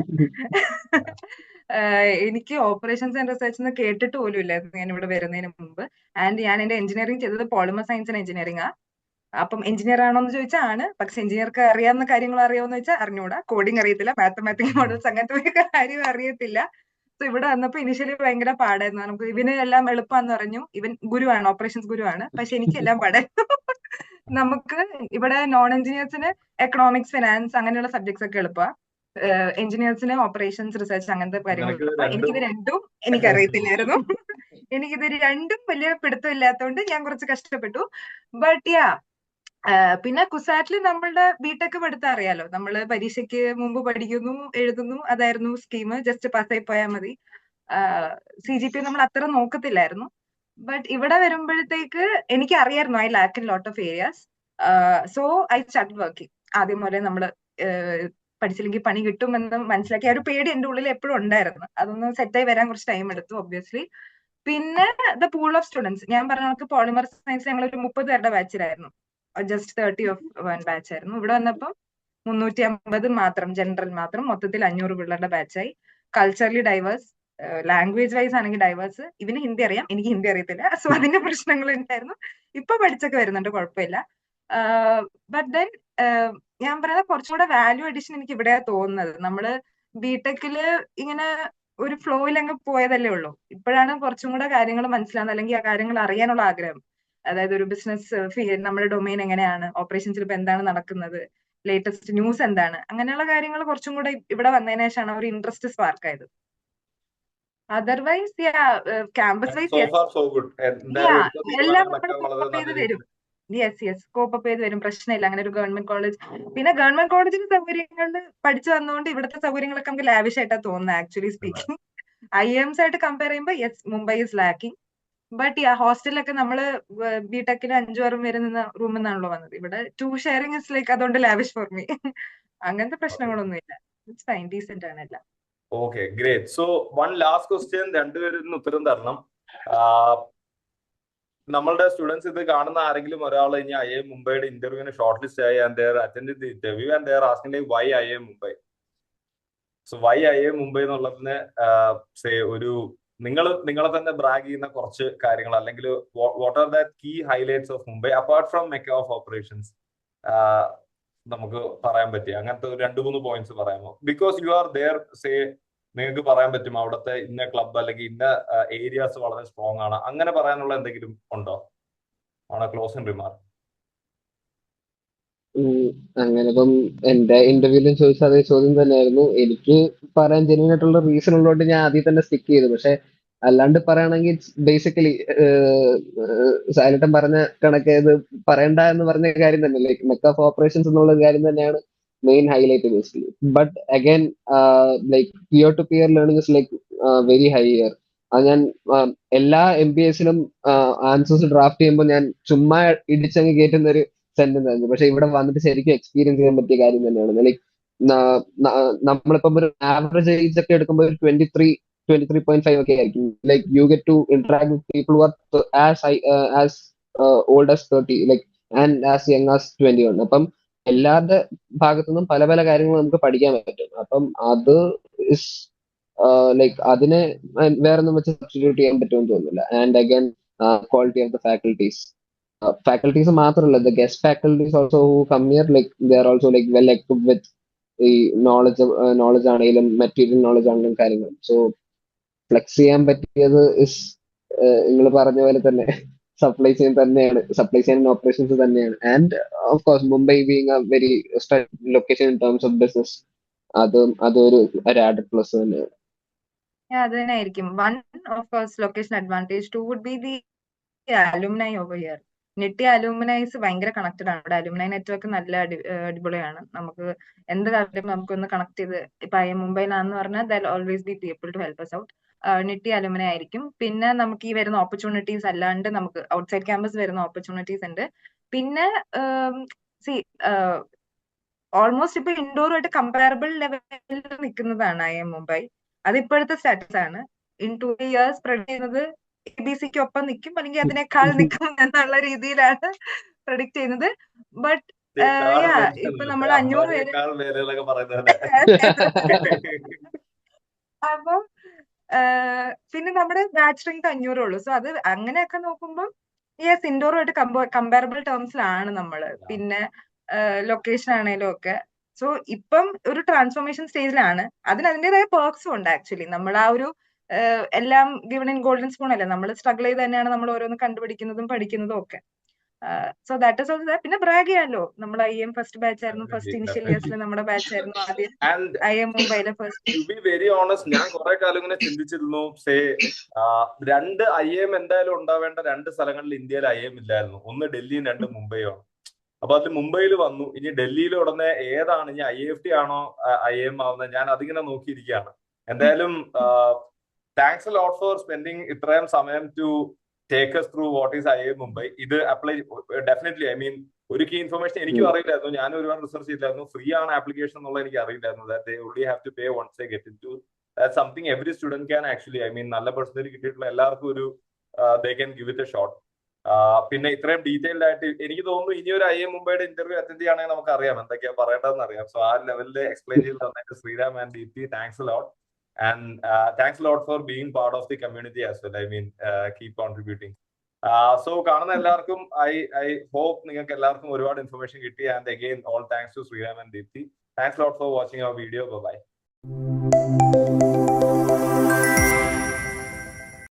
എനിക്ക് ഓപ്പറേഷൻസ് ആൻഡ് റിസർച്ച് എന്ന് കേട്ടിട്ട് പോലും ഇല്ലായിരുന്നു ഞാൻ ഇവിടെ വരുന്നതിന് മുമ്പ്. ആൻഡ് ഞാൻ എന്റെ എഞ്ചിനീയറിംഗ് ചെയ്തത് പോളിമർ സയൻസ് ആൻഡ് എഞ്ചിനീയറിംഗ് ആ. അപ്പം എഞ്ചിനീയർ ആണോ എന്ന് ചോദിച്ചാൽ ആണ്. പക്ഷെ എഞ്ചിനീയർക്ക് അറിയാവുന്ന കാര്യങ്ങൾ അറിയാമെന്ന് വെച്ചാൽ അറിഞ്ഞൂടാ. കോഡിങ് അറിയത്തില്ല, മാത്തമാറ്റിക്കൽ മോഡൽസ് അങ്ങനത്തെ കാര്യം അറിയത്തില്ല. സോ ഇവിടെ വന്നപ്പോ ഇനിഷ്യലി ഭയങ്കര പാടായിരുന്നു. നമുക്ക് ഇവന് എല്ലാം എളുപ്പമാണെന്ന് പറഞ്ഞു. ഇവൻ ഗുരുവാണ്, ഓപ്പറേഷൻസ് ഗുരുവാണ്. പക്ഷെ എനിക്ക് എല്ലാം പാടായിരുന്നു. നമുക്ക് ഇവിടെ നോൺ എഞ്ചിനീയേഴ്സിന് എക്കണോമിക്സ്, ഫിനാൻസ് അങ്ങനെയുള്ള സബ്ജക്ട്സ് ഒക്കെ എളുപ്പമാണ്. എഞ്ചിനീയേഴ്സിന് ഓപ്പറേഷൻസ്, റിസർച്ച് അങ്ങനത്തെ കാര്യങ്ങൾ എളുപ്പമാണ്. എനിക്കിത് രണ്ടും എനിക്കറിയത്തില്ലായിരുന്നു. എനിക്കിത് രണ്ടും വലിയ പിടുത്തം ഇല്ലാത്തതുകൊണ്ട് ഞാൻ കുറച്ച് കഷ്ടപ്പെട്ടു. ബട്ട് യാ, പിന്നെ കുസാറ്റിൽ നമ്മളുടെ ബിടെക് പഠിത്തം അറിയാലോ. നമ്മള് പരീക്ഷയ്ക്ക് മുമ്പ് പഠിക്കുന്നു, എഴുതുന്നു, അതായിരുന്നു സ്കീം. ജസ്റ്റ് പാസ്സായി പോയാൽ മതി. CGPA നമ്മൾ അത്ര നോക്കത്തില്ലായിരുന്നു. ബട്ട് ഇവിടെ വരുമ്പോഴത്തേക്ക് എനിക്ക് അറിയായിരുന്നു I lack in lot of areas. So I started working. ആദ്യം മുതലേ നമ്മള് പഠിച്ചില്ലെങ്കിൽ പണി കിട്ടുമെന്ന് മനസ്സിലാക്കി. ആ ഒരു പേടി എന്റെ ഉള്ളിൽ എപ്പോഴും ഉണ്ടായിരുന്നു. അതൊന്ന് സെറ്റായി വരാൻ കുറച്ച് ടൈം എടുത്തു ഒബ്വിയസ്ലി. പിന്നെ ദ പൂൾ ഓഫ് സ്റ്റുഡൻസ്, ഞാൻ പറഞ്ഞ കണക്ക് പോളിമർ സയൻസ് ഞങ്ങൾ ഒരു 30 പേരുടെ ബാച്ചിലായിരുന്നു, ജസ്റ്റ് 30 ഓഫ് വൺ ബാച്ച് ആയിരുന്നു. ഇവിടെ വന്നപ്പം 350 മാത്രം, ജനറൽ മാത്രം, മൊത്തത്തിൽ 500 പിള്ളേരുടെ ബാച്ചായി. കൾച്ചറലി ഡൈവേഴ്സ്, ലാംഗ്വേജ് വൈസ് ആണെങ്കിൽ ഡൈവേഴ്സ്. ഇവന് ഹിന്ദി അറിയാം, എനിക്ക് ഹിന്ദി അറിയത്തില്ല, സോ അതിന്റെ പ്രശ്നങ്ങൾ ഉണ്ടായിരുന്നു. ഇപ്പൊ പഠിച്ചൊക്കെ വരുന്നുണ്ട്, കുഴപ്പമില്ല. ബട്ട് ദെൻ ഞാൻ പറയുന്നത് കുറച്ചുകൂടെ വാല്യൂ അഡീഷൻ എനിക്ക് ഇവിടെയാ തോന്നുന്നത്. നമ്മള് ബിടെക്കില് ഇങ്ങനെ ഒരു ഫ്ലോയിൽ അങ്ങ് പോയതല്ലേ ഉള്ളൂ. ഇപ്പോഴാണ് കുറച്ചും കൂടെ കാര്യങ്ങൾ മനസ്സിലാകുന്നത്, അല്ലെങ്കിൽ ആ കാര്യങ്ങൾ അറിയാനുള്ള ആഗ്രഹം. അതായത് ഒരു ബിസിനസ് നമ്മുടെ ഡൊമൈൻ എങ്ങനെയാണ്, ഓപ്പറേഷൻസിൽ ഇപ്പൊ എന്താണ് നടക്കുന്നത്, ലേറ്റസ്റ്റ് ന്യൂസ് എന്താണ്, അങ്ങനെയുള്ള കാര്യങ്ങൾ കുറച്ചും കൂടെ ഇവിടെ വന്നതിന് ശേഷമാണ് ഒരു ഇൻട്രസ്റ്റ് സ്പാർക്ക് ആയത്. Otherwise campus And wise so yes, far so good. എന്തായാലും എടുത്ത എല്ലാം തീരുമാനങ്ങളൊക്കെ നമ്മൾ വളരെ കോപ്പ് നല്ല ചെയ്ത് രീതിയിൽ. വരും. യെസ് കോപ്പ് ചെയ്ത് വരും, പ്രശ്നമില്ല. അങ്ങനെ ഒരു ഗവൺമെന്റ് കോളേജ്, പിന്നെ ഗവൺമെന്റ് കോളേജിന്റെ സൗകര്യങ്ങളിൽ പഠിച്ചു വന്നുകൊണ്ട് ഇവിടുത്തെ സൗകര്യങ്ങളൊക്കെ നമുക്ക് ലാവിഷ് ആയിട്ടാ തോന്നുന്നത് ആക്ച്വലി സ്പീക്കിംഗ്. IIMs ആയിട്ട് കമ്പയർ ചെയ്യുമ്പോൾ yes, Mumbai is lacking. But ഹോസ്റ്റലിലൊക്കെ നമ്മള് ബിടെക്കിന് 5 പേരും വരെ നിന്ന റൂമിൽ നിന്നാണല്ലോ വന്നത്. ഇവിടെ 2 ഷെയറിംഗ് ഇസ് ലൈക്ക്, അതുകൊണ്ട് ലാവിഷ് ഫോർ മീ. അങ്ങനത്തെ പ്രശ്നങ്ങളൊന്നും ഇല്ല. ഇറ്റ്സ് ഫൈൻ, ഡീസെന്റ് ആണ് എല്ലാം. Okay, great. So one last question, രണ്ടുപേരും ഉത്തരം തരണം. നമ്മളുടെ സ്റ്റുഡൻസ് ഇത് കാണുന്ന ആരെങ്കിലും ഒരാൾ ഇനി IIM മുംബൈയുടെ ഇന്റർവ്യൂവിന് ഷോർട്ട് ലിസ്റ്റ് ആയി and they are attend the interview and they are asking like why IIM Mumbai. So why IIM Mumbai എന്നുള്ളതിന് ഒരു നിങ്ങളെ തന്നെ ബ്രാഗ് ചെയ്യുന്ന കുറച്ച് കാര്യങ്ങൾ, അല്ലെങ്കിൽ what are the key highlights of Mumbai apart from mecca of operations നമുക്ക് പറയാൻ പറ്റിയ അങ്ങനത്തെ 2-3 പോയിന്റ്സ് പറയാമോ? ബിക്കോസ് യു ആർ ദെയർ, നിങ്ങൾക്ക് പറയാൻ പറ്റും അവിടുത്തെ ഇന്ന ക്ലബ് അല്ലെങ്കിൽ ഇന്ന ഏരിയാസ് വളരെ സ്ട്രോങ് ആണ്, അങ്ങനെ പറയാനുള്ള എന്തെങ്കിലും ഉണ്ടോ? ആണ് ക്ലോസിംഗ് റിമാർക്ക്. അങ്ങനെ ഇപ്പം എന്റെ ഇന്റർവ്യൂവിലും ചോദിച്ച അതേ ചോദ്യം തന്നെയായിരുന്നു. എനിക്ക് പറയാൻ ജെന്യൂൻ ആയിട്ടുള്ള റീസൺ ഉള്ളതുകൊണ്ട് ഞാൻ ആദ്യം തന്നെ സ്റ്റിക്ക് ചെയ്തു. പക്ഷെ അല്ലാണ്ട് പറയുകയാണെങ്കിൽ ബേസിക്കലി സൈലട്ടൻ പറഞ്ഞ കണക്ക് ഇത് പറയണ്ട എന്ന് പറഞ്ഞ കാര്യം തന്നെ, ലൈക്ക് മെക്ക ഓഫ് ഓപ്പറേഷൻസ് എന്നുള്ള കാര്യം തന്നെയാണ് main highlight basically. But again like peer to peer learning is like very higher. അത് ഞാൻ എല്ലാ MBAസിലും ആൻസേഴ്സ് ഡ്രാഫ്റ്റ് ചെയ്യുമ്പോൾ ഞാൻ ചുമ്മാ ഇടിച്ചങ്ങ് കയറ്റുന്ന ഒരു സെന്റൻസ് ആയിരുന്നു. പക്ഷെ ഇവിടെ വന്നിട്ട് ശരിക്കും എക്സ്പീരിയൻസ് ചെയ്യാൻ പറ്റിയ കാര്യം തന്നെയാണ്. ലൈക്ക് നമ്മളിപ്പം ഒരു ആവറേജ് ഏജ് ഒക്കെ എടുക്കുമ്പോൾ ഒരു 23.5 ഒക്കെ ആയിരിക്കും. Like you get to interact with people who are as old as 30 like and as young as 21. അപ്പം എല്ലാവരുടെ ഭാഗത്തു നിന്നും പല പല കാര്യങ്ങൾ നമുക്ക് പഠിക്കാൻ പറ്റും. അപ്പം അത് ഇസ് ലൈക്ക് അതിനെ വേറൊന്നും വെച്ച് സബ്സ്റ്റിറ്റ്യൂട്ട് ചെയ്യാൻ പറ്റുമെന്ന് തോന്നുന്നില്ല. And again quality of the faculties മാത്രമല്ല, the guest faculties also who come here, like they are also like well equipped with ഈ നോളജ് ആണെങ്കിലും മെറ്റീരിയൽ നോളജ് ആണെങ്കിലും കാര്യങ്ങൾ. സോ ഫ്ലെക്സ് ചെയ്യാൻ പറ്റിയത് ഇസ് നിങ്ങൾ പറഞ്ഞ പോലെ തന്നെ സപ്ലൈ ചെയിൻ ഓപ്പറേഷൻസ് തന്നെയാണ്. And of course Mumbai being a very location in terms of business, അതൊരു ആഡഡ് പ്ലസ് തന്നെയാണ്. അത് തന്നെ ആയിരിക്കും. One of course location advantage, to would be the alumni over here. നെറ്റി അലൂമിനൈസ് ഭയങ്കര കണക്റ്റഡ് ആണ്. ഇവിടെ അലൂമിനൈ നെറ്റ്വർക്ക് നല്ല അടിപൊളിയാണ്. നമുക്ക് എന്ത് കാര്യം നമുക്കൊന്ന് കണക്ട് ചെയ്ത്, ഇപ്പൊ മുംബൈയിലാന്ന് പറഞ്ഞാൽ they'll always be people to help us out. നെറ്റി അലൂമിനൈ ആയിരിക്കും. പിന്നെ നമുക്ക് ഈ വരുന്ന ഓപ്പർച്യൂണിറ്റീസ് അല്ലാണ്ട് നമുക്ക് ഔട്ട്സൈഡ് ക്യാമ്പസ് വരുന്ന ഓപ്പർച്യൂണിറ്റീസ് ഉണ്ട്. പിന്നെ സി ഓൾമോസ്റ്റ് ഇപ്പൊ ഇൻഡോറുമായിട്ട് കമ്പാരബിൾ ലെവലിൽ നിൽക്കുന്നതാണ് IIM മുംബൈ. അത് ഇപ്പോഴത്തെ സ്റ്റാറ്റസ് ആണ്. ഇൻ 2 years സ്പ്രെഡ് ചെയ്യുന്നത് ABC-ക്ക് ഒപ്പം നിൽക്കും, അല്ലെങ്കിൽ അതിനേക്കാൾ നിൽക്കും എന്നുള്ള രീതിയിലാണ് പ്രഡിക്ട് ചെയ്യുന്നത്. ബട്ട് ഇപ്പൊ നമ്മൾ 500 പേര് അപ്പൊ പിന്നെ നമ്മുടെ ബാച്ച് സ്ട്രെങ്ത് 500 ഉള്ളൂ. സോ അത് അങ്ങനെയൊക്കെ നോക്കുമ്പോൾ യെസ്, ഇൻഡോറുമായിട്ട് കമ്പാരബിൾ ടേംസിലാണ് നമ്മള്. പിന്നെ ലൊക്കേഷൻ ആണേലും ഒക്കെ. സോ ഇപ്പം ഒരു ട്രാൻസ്ഫോർമേഷൻ സ്റ്റേജിലാണ്. അതിന് അതിൻ്റെതായ പെർക്സും ഉണ്ട് ആക്ച്വലി. നമ്മൾ ആ ഒരു എല്ലാം ഗിവൺ ഇൻ ഗോൾഡൻ സ്പൂൺ അല്ലേ, നമ്മൾ സ്ട്രഗിൾ ചെയ്ത് തന്നെയാണ് നമ്മൾ ഓരോന്ന് കണ്ടുപിടിക്കുന്നതും പഠിക്കുന്നതും ഒക്കെ. So that is also. പിന്നെ ബ്രാഗ് ചെയ്യാമല്ലോ, നമ്മൾ IIM ഫസ്റ്റ് ബാച്ച് ആയിരുന്നു, ഫസ്റ്റ് ഇനിഷ്യൽ ഇയേഴ്സിൽ നമ്മുടെ ബാച്ച് ആയിരുന്നു ആദ്യം IIM മുംബൈയിലെ first. To be very honest, ഞാൻ കുറെ കാലം ഇങ്ങനെ ചിന്തിച്ചിരുന്നു, 2 IIM എന്തായാലും ഉണ്ടാവേണ്ട 2 സ്ഥലങ്ങളിൽ ഇന്ത്യയിൽ IIM ഇല്ലായിരുന്നു. ഒന്ന് ഡൽഹിയും 2 മുംബൈയും. അപ്പൊ അതിൽ മുംബൈയിൽ വന്നു. ഇനി ഡൽഹിയിൽ ഉടനെ ഏതാണ്, ഇനി IFT ആണോ IIM ആവുന്നത്, ഞാൻ അതിങ്ങനെ നോക്കിയിരിക്കുകയാണ്. എന്തായാലും thanks a lot for spending ഇത്രയും സമയം to take us through what is IA Mumbai. ഇത് അപ്ലൈ ഡെഫിനറ്റ്ലി ഐ മീൻ ഒരു കീ ഇൻഫർമേഷൻ എനിക്കും അറിയില്ലായിരുന്നു. ഞാൻ ഒരുപാട് റിസർച്ച് ചെയ്തില്ലായിരുന്നു. ഫ്രീ ആണ് ആപ്ലിക്കേഷൻ എന്നുള്ളത് എനിക്ക് അറിയില്ലായിരുന്നു. That they only have to pay once they get into. That's something every student can actually, I mean, നല്ല പെർസെന്റേജ് കിട്ടിയിട്ടുള്ള എല്ലാവർക്കും ഒരു they can give it a shot. പിന്നെ ഇത്രയും ഡീറ്റെയിൽഡ് ആയിട്ട് എനിക്ക് തോന്നുന്നു ഇനി ഒരു IA മുംബൈയുടെ ഇന്റർവ്യൂ അറ്റൻഡ് ചെയ്യുകയാണെങ്കിൽ നമുക്ക് അറിയാം എന്തൊക്കെയാ പറയേണ്ടതെന്ന് അറിയാം. സോ ആ ലെവലിൽ എക്സ്പ്ലെയിൻ ചെയ്ത് തന്നതിന് Sriram and Deepti, thanks a lot. And thanks a lot for being part of the community as well. I mean, keep contributing. So കാണുന്ന എല്ലാവർക്കും I hope നിങ്ങൾക്ക് എല്ലാവർക്കും ഒരുപാട് ഇൻഫർമേഷൻ കിട്ടി. And again, all thanks to Sriram and Deepthi. Thanks a lot for watching our video. Bye bye.